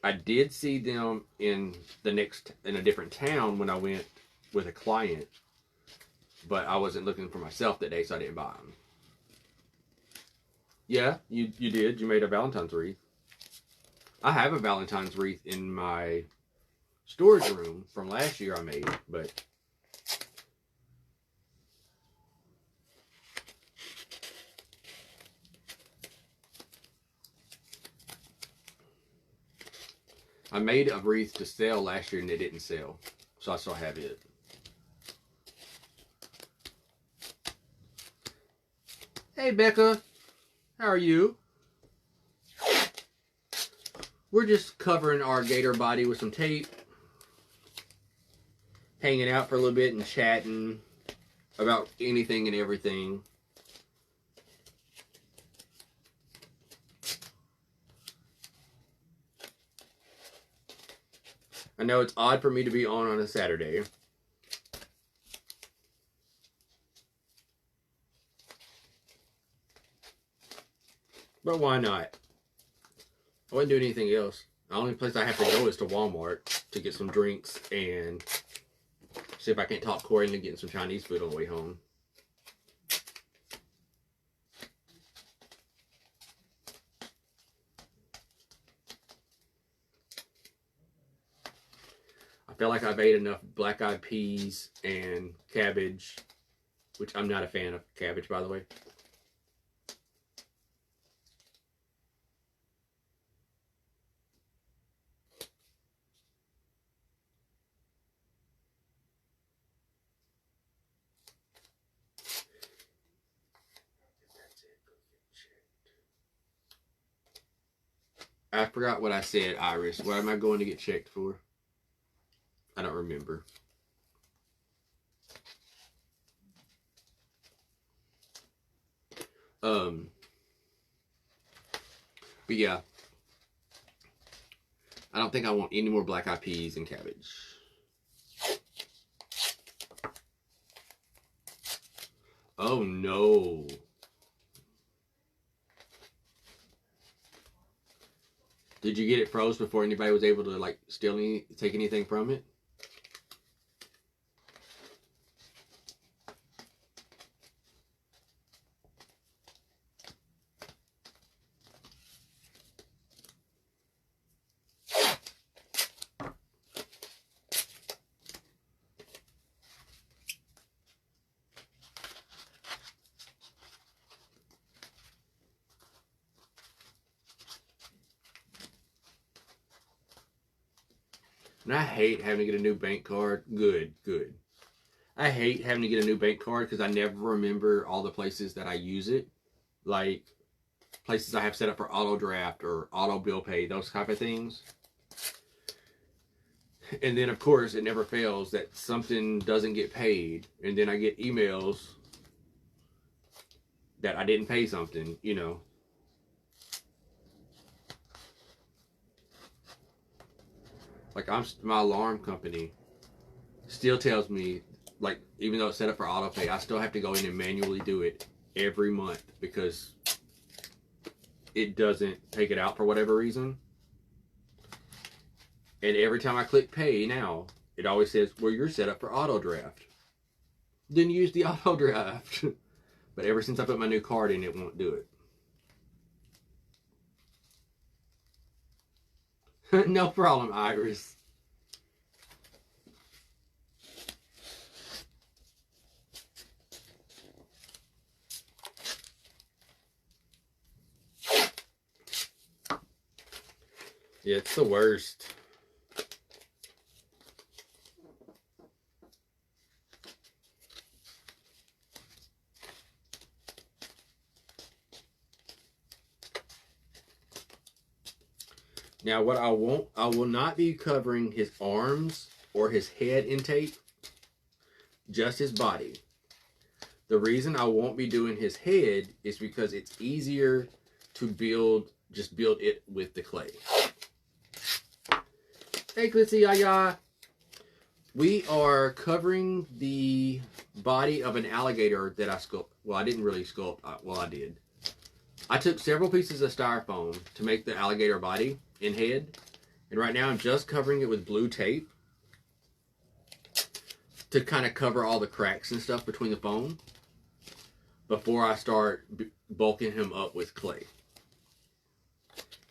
[SPEAKER 1] I did see them in a different town when I went with a client, but I wasn't looking for myself that day, so I didn't buy them. Yeah, you did. You made a Valentine's wreath. I have a Valentine's wreath in my storage room from last year I made, but I made a wreath to sell last year and it didn't sell, so I still have it. Hey Becca, how are you? We're just covering our gator body with some tape, hanging out for a little bit and chatting about anything and everything. I know it's odd for me to be on a Saturday. But why not? I wouldn't do anything else. The only place I have to go is to Walmart to get some drinks and see if I can't talk Corey into getting some Chinese food on the way home. I feel like I've ate enough black-eyed peas and cabbage, which I'm not a fan of cabbage, by the way. I forgot what I said, Iris. What am I going to get checked for? I don't remember. But yeah. I don't think I want any more black-eyed peas and cabbage. Oh no. Did you get it froze before anybody was able to like take anything from it? And I hate having to get a new bank card. Good. I hate having to get a new bank card because I never remember all the places that I use it. Like places I have set up for auto draft or auto bill pay, those type of things. And then of course it never fails that something doesn't get paid. And then I get emails that I didn't pay something, you know. Like my alarm company still tells me, like, even though it's set up for auto pay, I still have to go in and manually do it every month because it doesn't take it out for whatever reason. And every time I click pay now, it always says, well, you're set up for auto draft. Then use the auto draft. But ever since I put my new card in, it won't do it. No problem, Iris. Yeah, it's the worst. Now, what I will not be covering his arms or his head in tape, just his body. The reason I won't be doing his head is because it's easier to just build it with the clay. Hey, Glitzy Yaya. We are covering the body of an alligator that I sculpted. Well, I didn't really sculpt. Well, I did. I took several pieces of styrofoam to make the alligator body and head. And right now I'm just covering it with blue tape to kind of cover all the cracks and stuff between the foam before I start bulking him up with clay.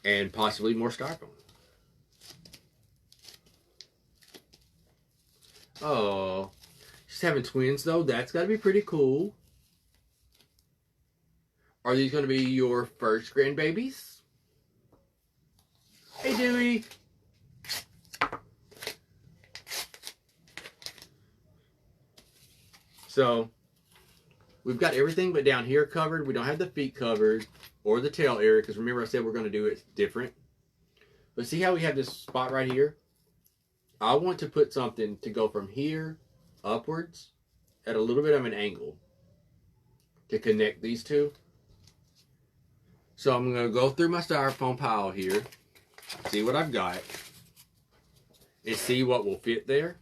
[SPEAKER 1] And possibly more styrofoam. Oh, she's having twins though. That's got to be pretty cool. Are these going to be your first grandbabies? Hey, Dewey. So, we've got everything but down here covered. We don't have the feet covered or the tail area because remember I said we're going to do it different. But see how we have this spot right here? I want to put something to go from here upwards at a little bit of an angle to connect these two. So I'm going to go through my styrofoam pile here, see what I've got, and see what will fit there.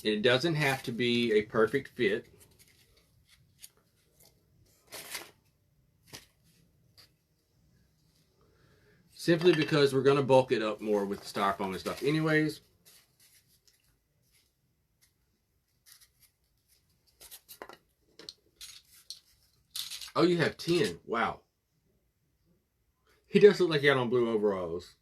[SPEAKER 1] And it doesn't have to be a perfect fit. Simply because we're going to bulk it up more with the styrofoam and stuff anyways. Oh, you have 10. Wow. He does look like he got on blue overalls.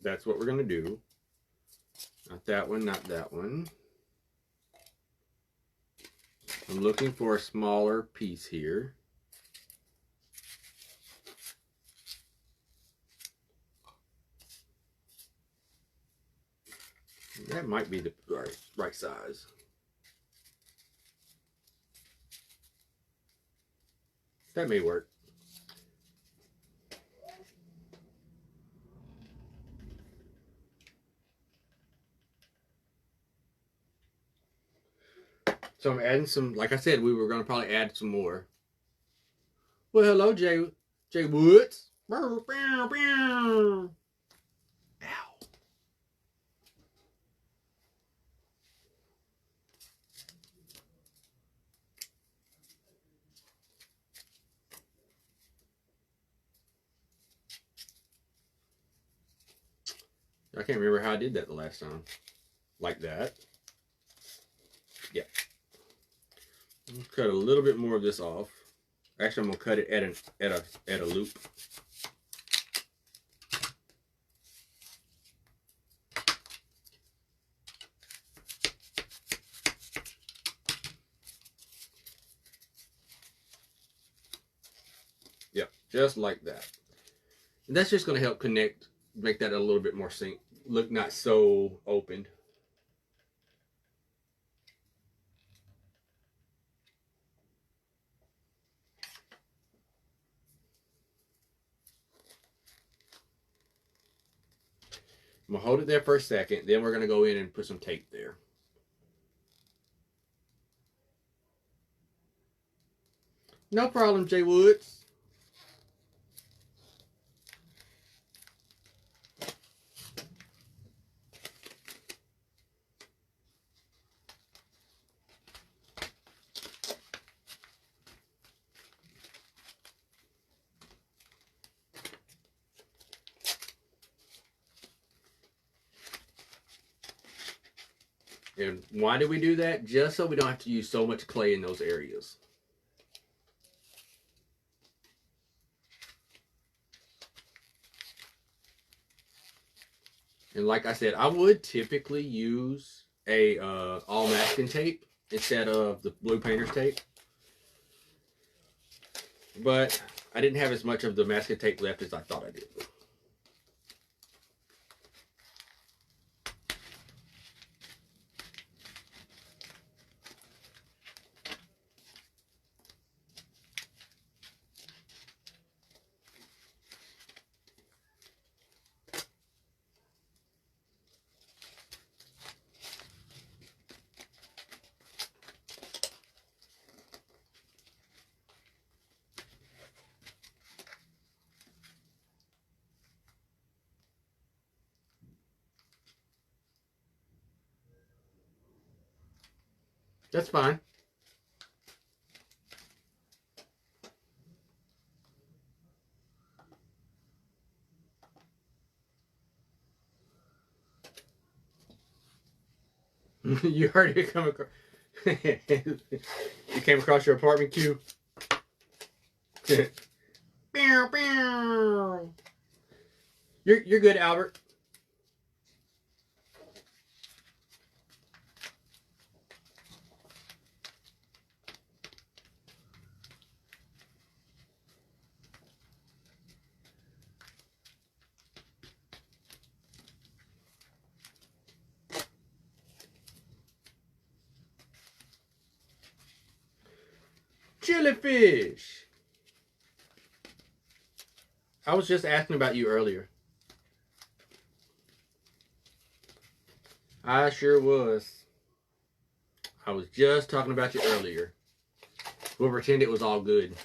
[SPEAKER 1] That's what we're going to do. Not that one, not that one. I'm looking for a smaller piece here. That might be the right size. That may work. So I'm adding some, like I said, we were going to probably add some more. Well, hello, Jay Woods. Ow. I can't remember how I did that the last time. Like that. Yeah. Cut a little bit more of this off. Actually, I'm gonna cut it at a loop. Yep, just like that. And that's just gonna help connect, make that a little bit more sync. Look not so opened. I'm gonna hold it there for a second, then we're gonna go in and put some tape there. No problem, Jay Woods. And why do we do that? Just so we don't have to use so much clay in those areas. And like I said, I would typically use a all masking tape instead of the blue painter's tape. But I didn't have as much of the masking tape left as I thought I did. That's fine. You heard it come across. You came across your apartment queue. You're good, Albert. Jellyfish. I was just asking about you earlier. I sure was. I was just talking about you earlier. We'll pretend it was all good.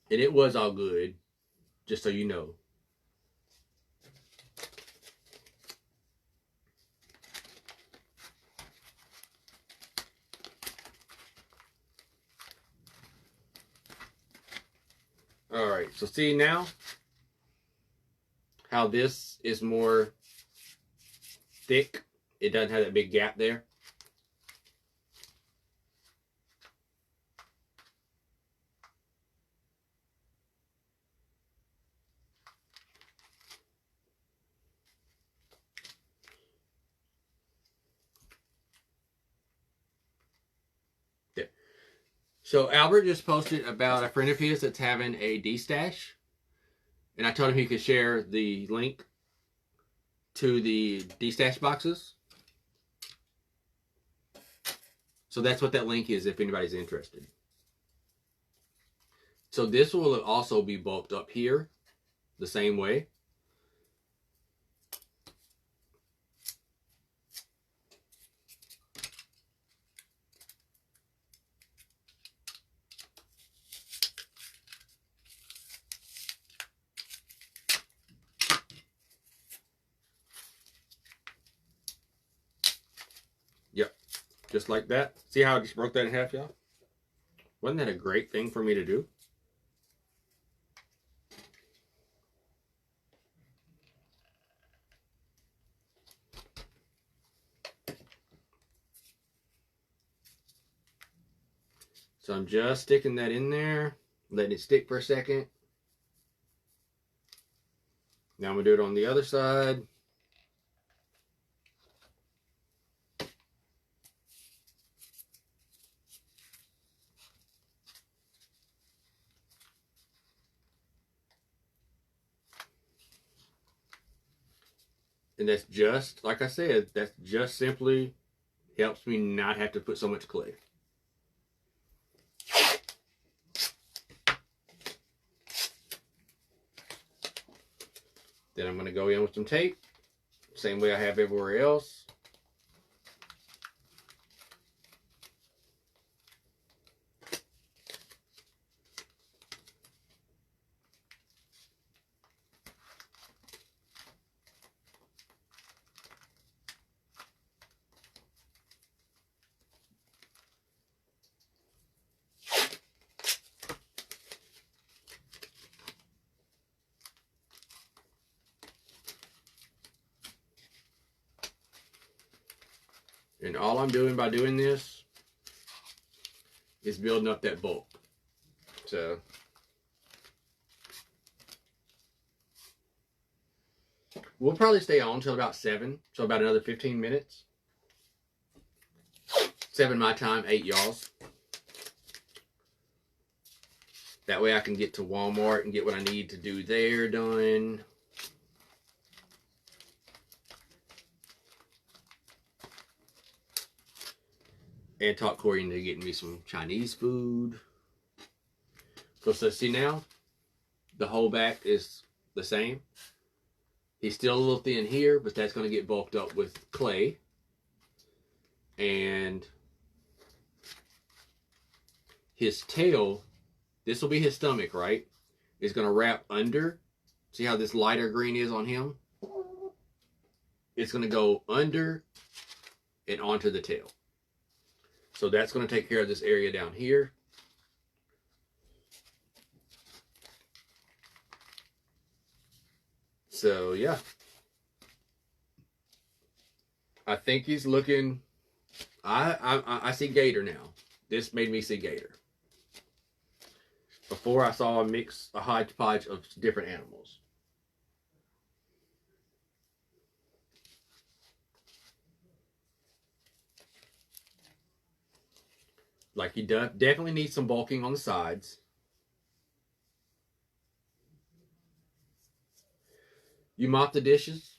[SPEAKER 1] And it was all good, just so you know. All right, so see now how this is more thick. It doesn't have that big gap there. There. So Albert just posted about a friend of his that's having a D-stash. And I told him he could share the link to the D-stash boxes. So that's what that link is if anybody's interested. So this will also be bulked up here the same way. Yep, just like that. See how I just broke that in half, y'all? Wasn't that a great thing for me to do? So I'm just sticking that in there, letting it stick for a second. Now I'm going to do it on the other side. And that's just, like I said, that's just simply helps me not have to put so much clay. Then I'm going to go in with some tape, same way I have everywhere else. And all I'm doing by doing this is building up that bulk. So we'll probably stay on until about 7. So about another 15 minutes. 7 my time, 8 y'all's. That way I can get to Walmart and get what I need to do there done. And talk Corey into getting me some Chinese food. So see now, the whole back is the same. He's still a little thin here, but that's going to get bulked up with clay. And his tail, this will be his stomach, right? Is going to wrap under. See how this lighter green is on him? It's going to go under and onto the tail. So that's going to take care of this area down here. So yeah, I think he's looking. I see Gator now. This made me see Gator. Before I saw a hodgepodge of different animals. Like he definitely needs some bulking on the sides. You mop the dishes?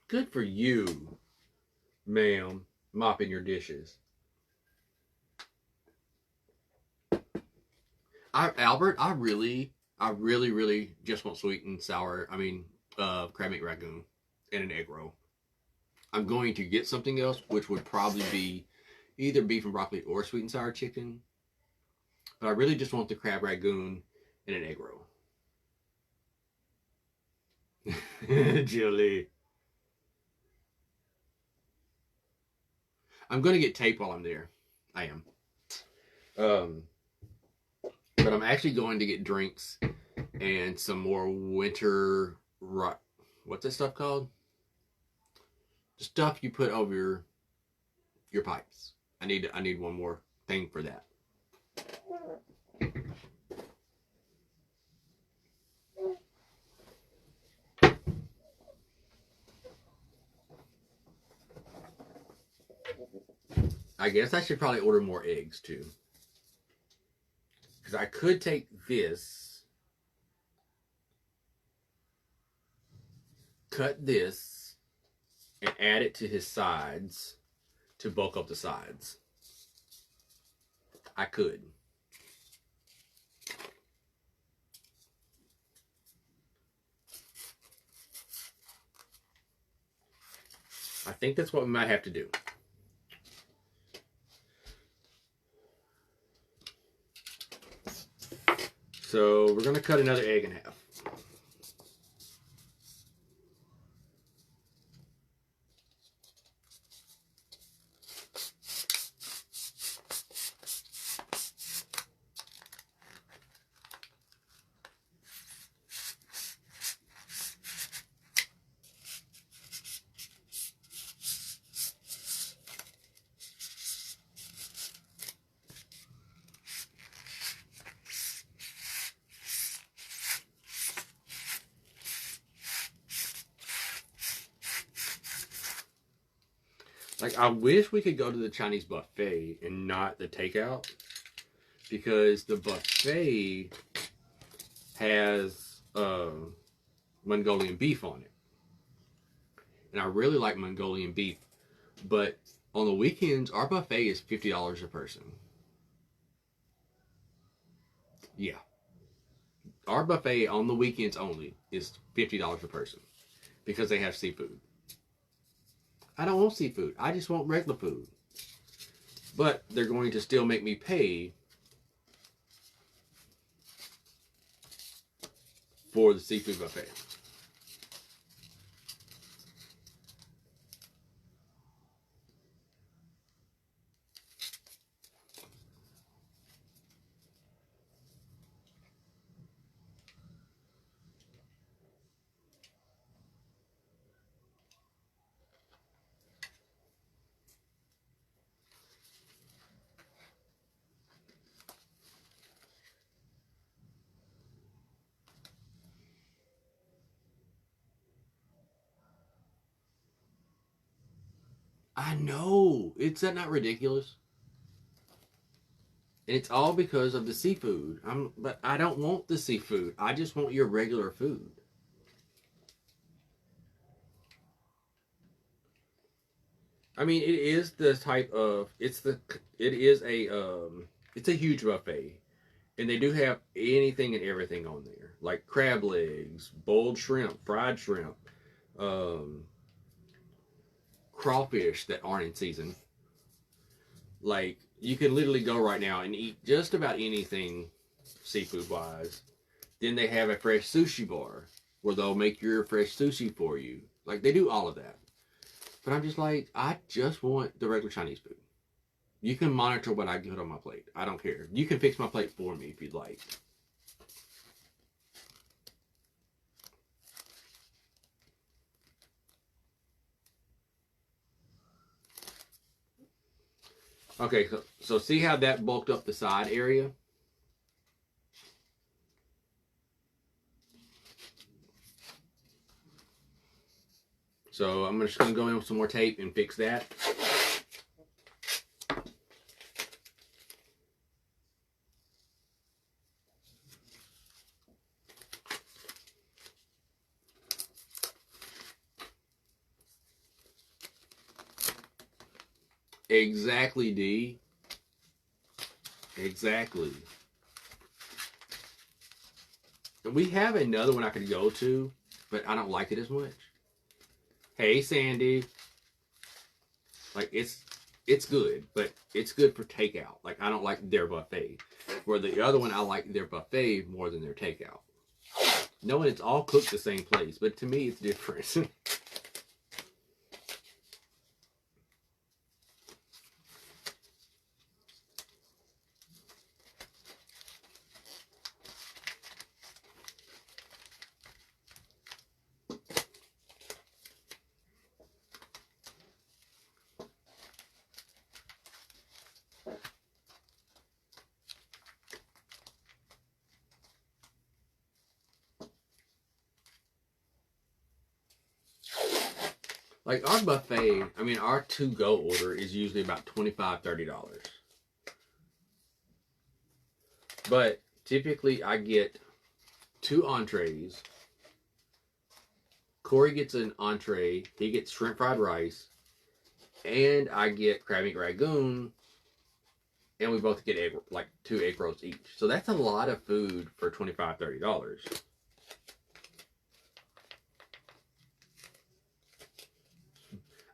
[SPEAKER 1] Good for you, ma'am, mopping your dishes. Albert, I really just want sweet and sour, crab meat ragoon and an egg roll. I'm going to get something else, which would probably be either beef and broccoli or sweet and sour chicken. But I really just want the crab ragoon and an egg roll. Julie. I'm going to get tape while I'm there. I am. But I'm actually going to get drinks and some more winter... What's that stuff called? The stuff you put over your pipes. I need one more thing for that. I guess I should probably order more eggs too. Because I could take this, cut this, and add it to his sides to bulk up the sides. I could. I think that's what we might have to do. So we're going to cut another egg in half. Like, I wish we could go to the Chinese buffet and not the takeout. Because the buffet has Mongolian beef on it. And I really like Mongolian beef. But on the weekends, our buffet is $50 a person. Yeah. Our buffet on the weekends only is $50 a person. Because they have seafood. I don't want seafood. I just want regular food. But they're going to still make me pay for the seafood buffet. I know. Is that not ridiculous? And it's all because of the seafood. But I don't want the seafood. I just want your regular food. I mean, it is the type of it is a it's a huge buffet, and they do have anything and everything on there, like crab legs, boiled shrimp, fried shrimp, um, crawfish that aren't in season. Like you can literally go right now and eat just about anything seafood wise. Then they have a fresh sushi bar where they'll make your fresh sushi for you. Like they do all of that. But I'm just like, I just want the regular Chinese food. You can monitor what I put on my plate. I don't care. You can fix my plate for me if you'd like. Okay, so see how that bulked up the side area? So I'm just going to go in with some more tape and fix that. Exactly, D. Exactly. And we have another one I could go to, but I don't like it as much. Hey, Sandy. Like it's good, but it's good for takeout. Like I don't like their buffet. Where the other one I like their buffet more than their takeout. Knowing it's all cooked the same place, but to me it's different. Like our buffet, I mean our to-go order is usually about $25-$30. But typically I get 2 entrees. Corey gets an entree, he gets shrimp fried rice, and I get crab meat ragoon, and we both get like 2 egg rolls each. So that's a lot of food for $25-$30.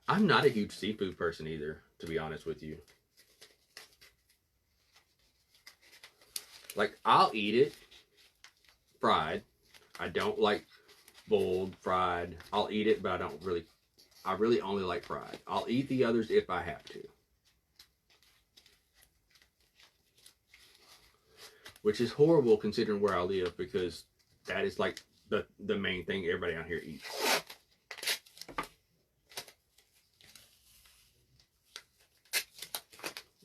[SPEAKER 1] I'm not a huge seafood person either, to be honest with you. Like, I'll eat it fried. I don't like boiled, fried. I'll eat it, but I really only like fried. I'll eat the others if I have to. Which is horrible considering where I live, because that is like the main thing everybody out here eats.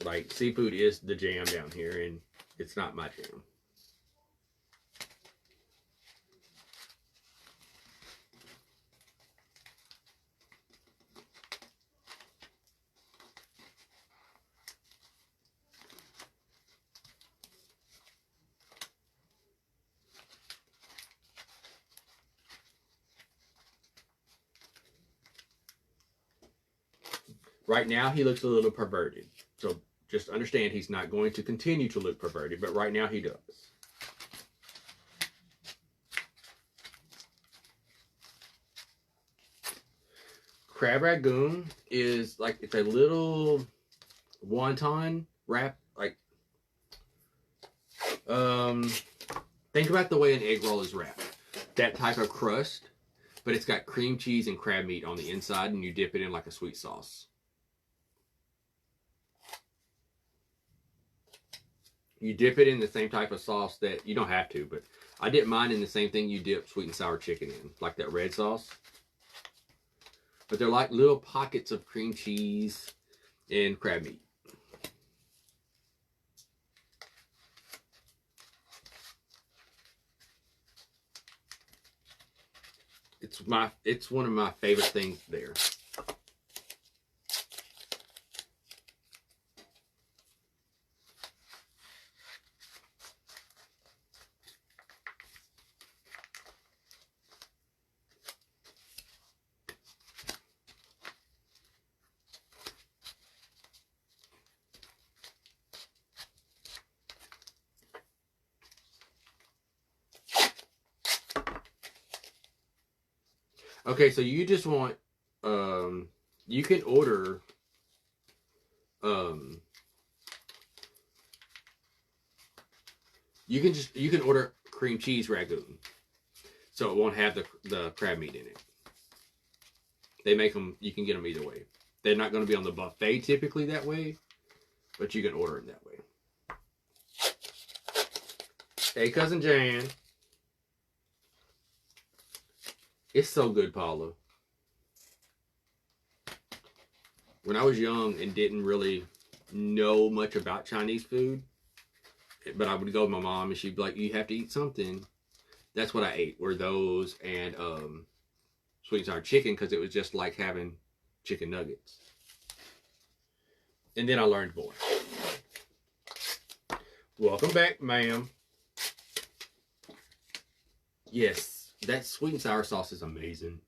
[SPEAKER 1] Like, seafood is the jam down here, and it's not my jam. Right now, he looks a little perverted. So just understand he's not going to continue to look perverted, but right now he does. Crab ragoon is like, it's a little wonton wrap. Like, think about the way an egg roll is wrapped. That type of crust, but it's got cream cheese and crab meat on the inside, and you dip it in like a sweet sauce. You dip it in the same type of sauce that, you don't have to, but I dip mine in the same thing you dip sweet and sour chicken in, like that red sauce. But they're like little pockets of cream cheese and crab meat. It's one of my favorite things there. Okay, so you just want you can order um you can order cream cheese ragoon, so it won't have the crab meat in it. They make them. You can get them either way. They're not going to be on the buffet typically that way, but you can order it that way. Hey, cousin Jan. It's so good, Paula. When I was young and didn't really know much about Chinese food, but I would go with my mom and she'd be like, "You have to eat something." That's what I ate. Were those and sweet and sour chicken, because it was just like having chicken nuggets. And then I learned more. Welcome back, ma'am. Yes, that sweet and sour sauce is amazing.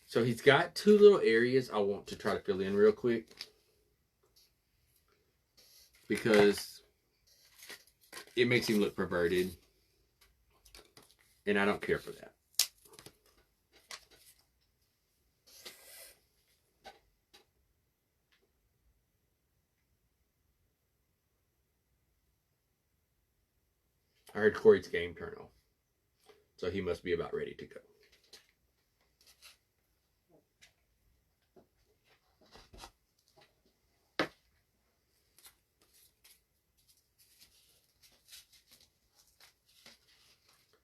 [SPEAKER 1] So he's got two little areas I want to try to fill in real quick, because it makes him look perverted, and I don't care for that. I heard Corey's game turn off, so he must be about ready to go.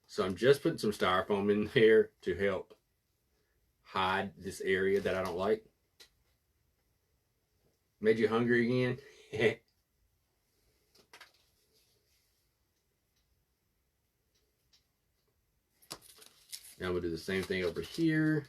[SPEAKER 1] So I'm just putting some styrofoam in there to help hide this area that I don't like. Made you hungry again? Now we'll do the same thing over here.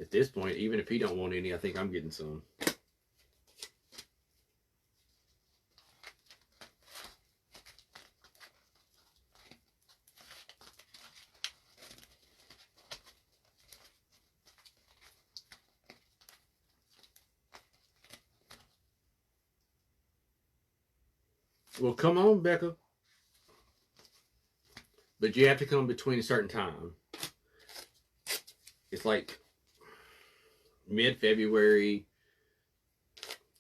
[SPEAKER 1] At this point, even if he don't want any, I think I'm getting some. Well, come on, Becca. But you have to come between a certain time. It's like mid-February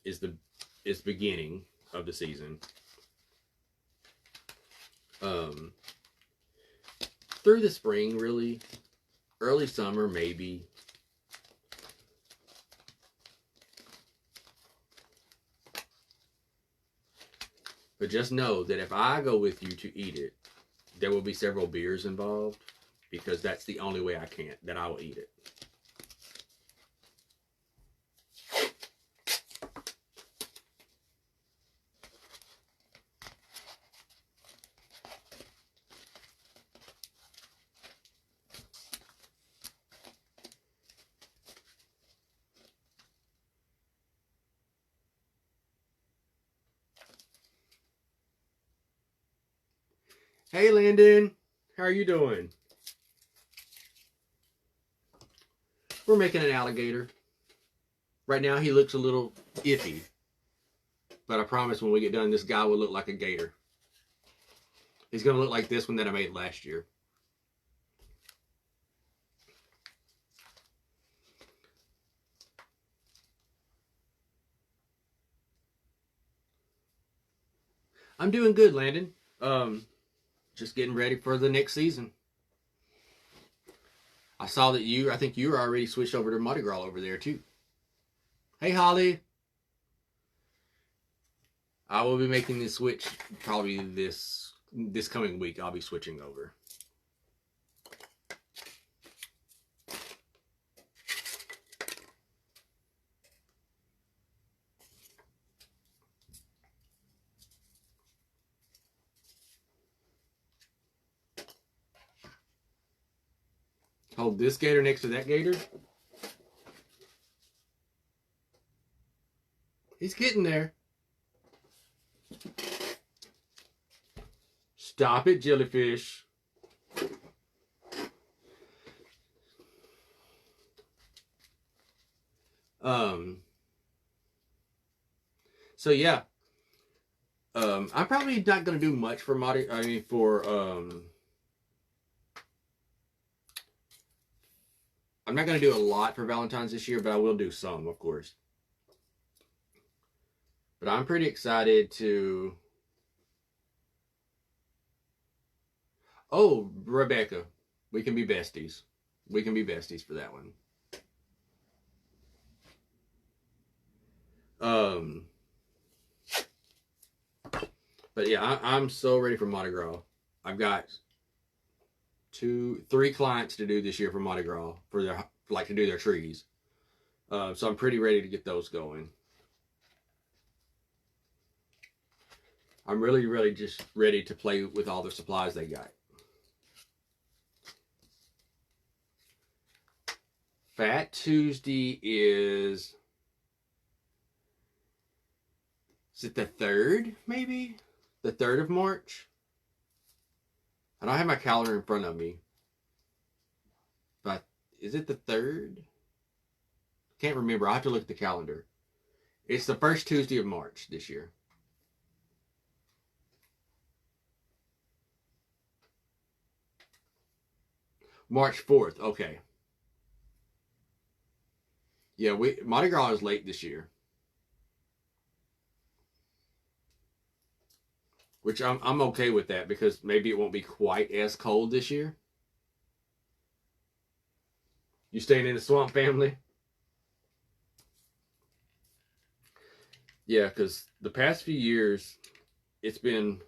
[SPEAKER 1] is the beginning of the season. Through the spring, really. Early summer, maybe. But just know that if I go with you to eat it, there will be several beers involved, because that's the only way I will eat it. Hey, Landon. How are you doing? We're making an alligator. Right now, he looks a little iffy. But I promise when we get done, this guy will look like a gator. He's going to look like this one that I made last year. I'm doing good, Landon. Just getting ready for the next season. I saw that I think you were already switched over to Mardi Gras over there too. Hey, Holly. I will be making this switch probably this coming week. I'll be switching over. Hold this gator next to that gator. He's getting there. Stop it, jellyfish. So yeah. I'm probably not gonna do much for Mardi. I mean, I'm not gonna do a lot for Valentine's this year, but I will do some, of course. But I'm pretty excited to. Oh, Rebecca, we can be besties. We can be besties for that one. Um, but yeah, I'm so ready for Mardi Gras. I've got 3 clients to do this year for Mardi Gras for their like to do their trees. So I'm pretty ready to get those going. I'm really, really just ready to play with all the supplies they got. Fat Tuesday is it the 3rd, maybe? The 3rd of March? I don't have my calendar in front of me. But is it the 3rd? Can't remember. I'll have to look at the calendar. It's the first Tuesday of March this year. March 4th. Okay. Yeah, Mardi Gras is late this year. Which I'm okay with that because maybe it won't be quite as cold this year. You staying in the swamp, family? Yeah, because the past few years, it's been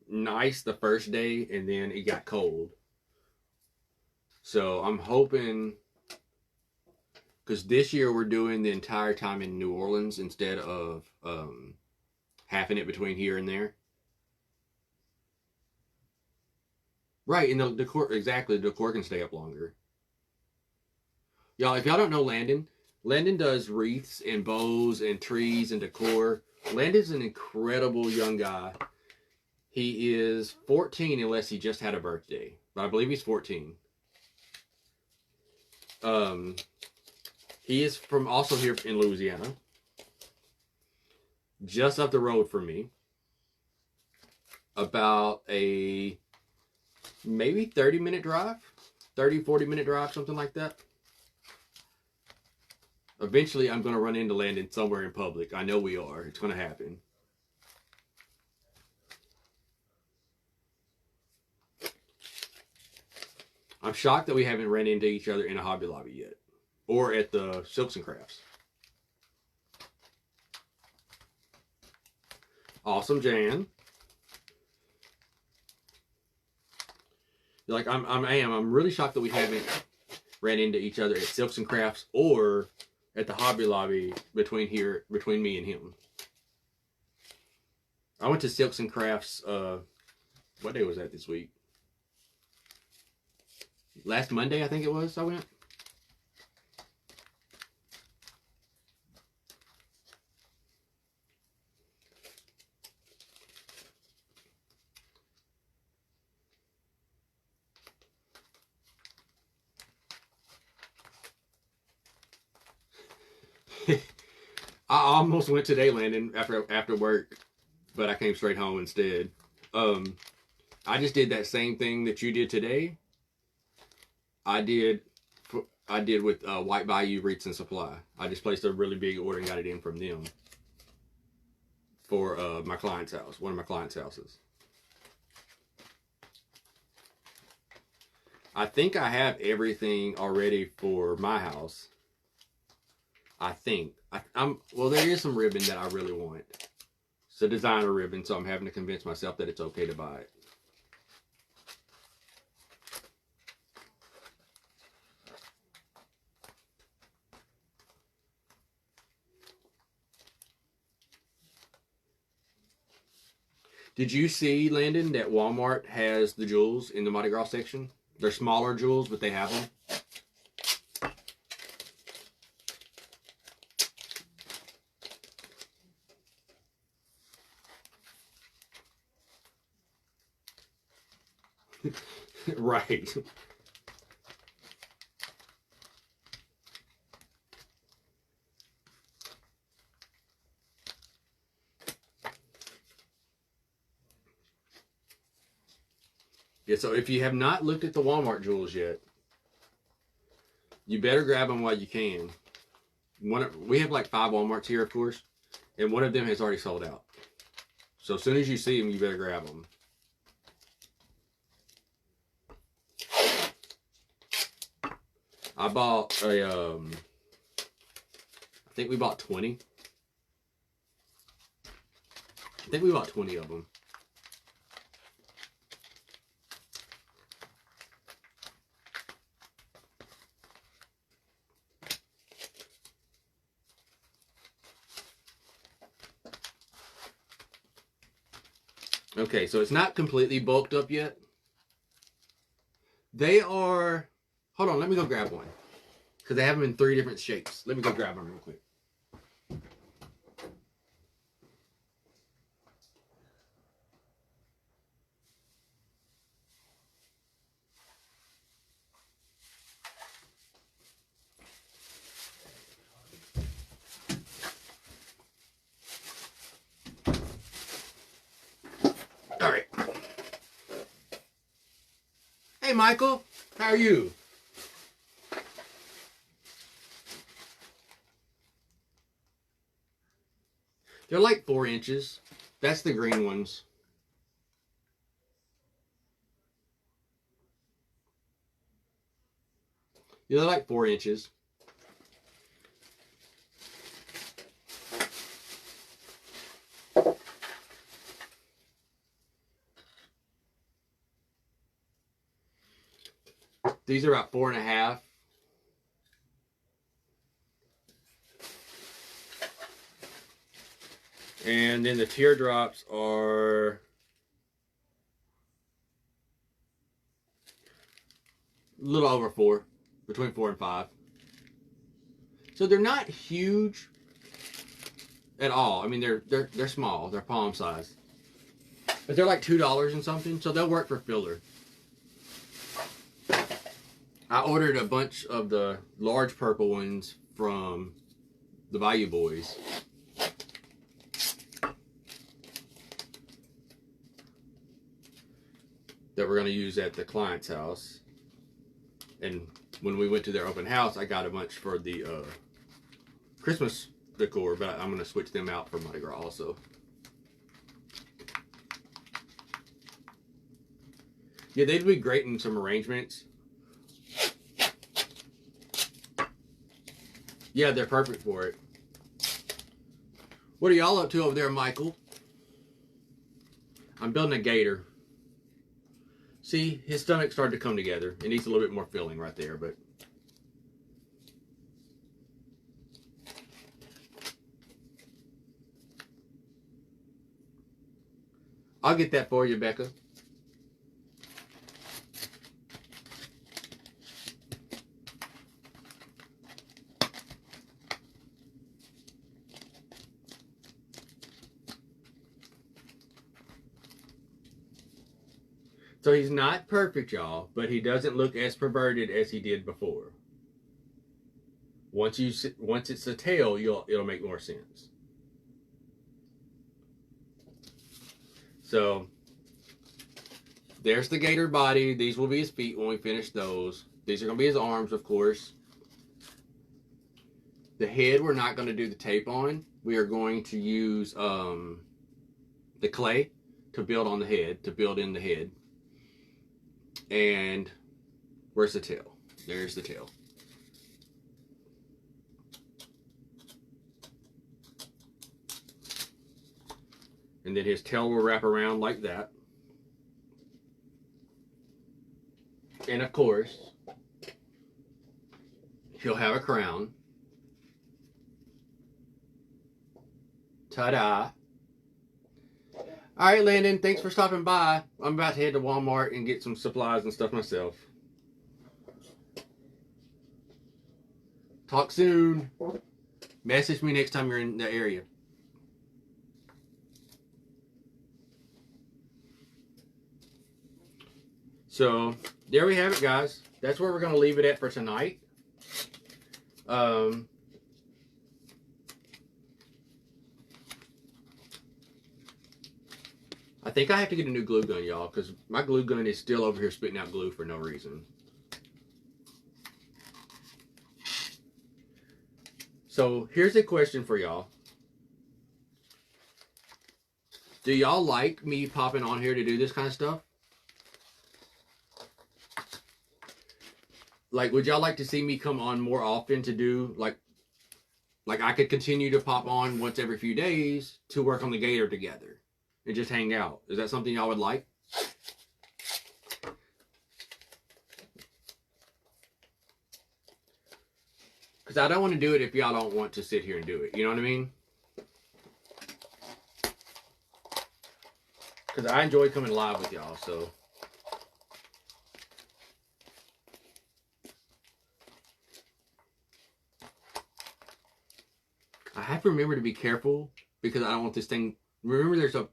[SPEAKER 1] nice the first day and then it got cold. So I'm hoping, because this year we're doing the entire time in New Orleans instead of halving it between here and there. Right, and the decor, exactly, the decor can stay up longer. Y'all, if y'all don't know Landon does wreaths and bows and trees and decor. Landon's an incredible young guy. He is 14 unless he just had a birthday. But I believe he's 14. He is from also here in Louisiana. Just up the road from me. About a maybe 30-minute drive. 40-minute drive, something like that. Eventually, I'm going to run into Landon somewhere in public. I know we are. It's going to happen. I'm shocked that we haven't ran into each other in a Hobby Lobby yet. Or at the Silks and Crafts. Awesome, Jan. Like I'm really shocked that we haven't ran into each other at Silks and Crafts or at the Hobby Lobby between me and him. I went to Silks and Crafts, what day was that this week? Last Monday, I think it was, I went. I almost went today, Landon, after work, but I came straight home instead. I just did that same thing that you did today. I did with White Bayou Wreaths and Supply. I just placed a really big order and got it in from them for my client's house, one of my client's houses. I think I have everything already for my house. I think. Well, there is some ribbon that I really want. It's a designer ribbon, so I'm having to convince myself that it's okay to buy it. Did you see, Landon, that Walmart has the jewels in the Mardi Gras section? They're smaller jewels, but they have them. Right. Yeah, so if you have not looked at the Walmart jewels yet, you better grab them while you can. We have like 5 Walmarts here, of course, and one of them has already sold out. So as soon as you see them, you better grab them. I bought a, I think we bought 20. I think we bought 20 of them. Okay, so it's not completely bulked up yet. They are, hold on, let me go grab one. Because they have them in 3 different shapes. Let me go grab them real quick. All right. Hey, Michael, how are you? They're like 4 inches. That's the green ones. Yeah, they're like 4 inches. These are about 4.5. And then the teardrops are a little over 4, between 4 and 5. So they're not huge at all. I mean, they're small. They're palm size. But they're like $2 and something, so they'll work for filler. I ordered a bunch of the large purple ones from the Value Boys. That we're going to use at the client's house. And when we went to their open house, I got a bunch for the Christmas decor, but I'm going to switch them out for Mardi Gras also. Yeah, they'd be great in some arrangements. Yeah, they're perfect for it. What are y'all up to over there, Michael? I'm building a gator. See, his stomach started to come together. It needs a little bit more filling right there, but... I'll get that for you, Becca. So he's not perfect, y'all, but he doesn't look as perverted as he did before. Once it's a tail, it'll make more sense. So there's the gator body. These will be his feet when we finish those. These are going to be his arms, of course. The head, we're not going to do the tape on. We are going to use the clay to build on the head, to build in the head. And where's the tail? There's the tail. And then his tail will wrap around like that. And of course, he'll have a crown. Ta-da. All right, Landon, thanks for stopping by. I'm about to head to Walmart and get some supplies and stuff myself. Talk soon. Message me next time you're in the area. So there we have it, guys. That's where we're going to leave it at for tonight. I think I have to get a new glue gun, y'all, because my glue gun is still over here spitting out glue for no reason. So here's a question for y'all. Do y'all like me popping on here to do this kind of stuff? Like, would y'all like to see me come on more often to do, like I could continue to pop on once every few days to work on the gator together and just hang out? Is that something y'all would like? Because I don't want to do it if y'all don't want to sit here and do it. You know what I mean? Because I enjoy coming live with y'all, so. I have to remember to be careful because I don't want this thing. Remember, there's a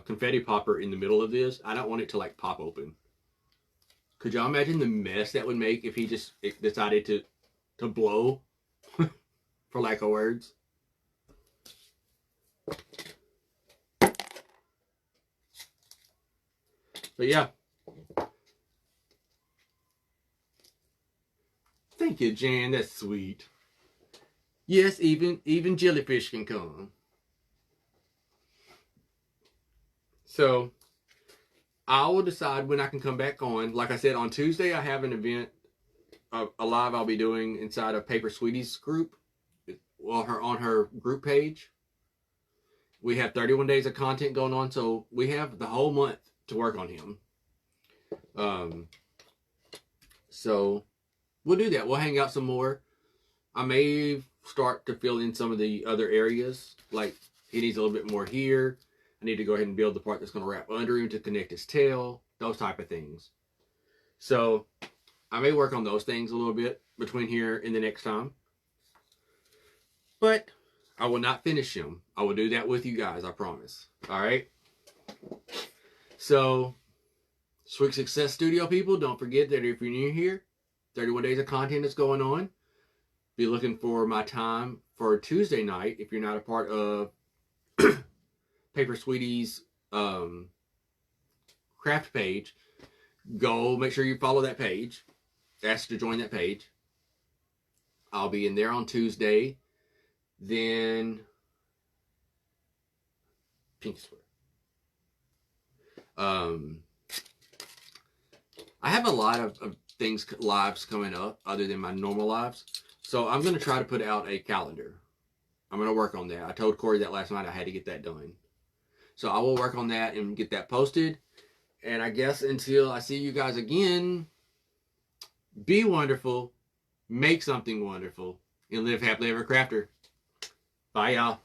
[SPEAKER 1] confetti popper in the middle of this. I don't want it to like pop open. Could y'all imagine the mess that would make if he just decided to blow, for lack of words? But yeah. Thank you, Jan. That's sweet. Yes, even jellyfish can come. So I will decide when I can come back on. Like I said, on Tuesday I have an event, a live I'll be doing inside of Paper Sweetie's group. Well, on her group page. We have 31 days of content going on, so we have the whole month to work on him. So we'll do that. We'll hang out some more. I may start to fill in some of the other areas. Like, he needs a little bit more here. I need to go ahead and build the part that's going to wrap under him to connect his tail. Those type of things. So I may work on those things a little bit between here and the next time. But I will not finish him. I will do that with you guys, I promise. Alright? So, Sweet Success Studio people, don't forget that if you're new here, 31 days of content is going on. Be looking for my time for Tuesday night if you're not a part of Paper Sweetie's craft page. Go make sure you follow that page. Ask to join that page. I'll be in there on Tuesday. Then Pinky Swear. I have a lot of things, lives coming up other than my normal lives. So I'm going to try to put out a calendar. I'm going to work on that. I told Corey that last night I had to get that done. So I will work on that and get that posted. And I guess until I see you guys again, be wonderful, make something wonderful, and live happily ever crafter. Bye, y'all.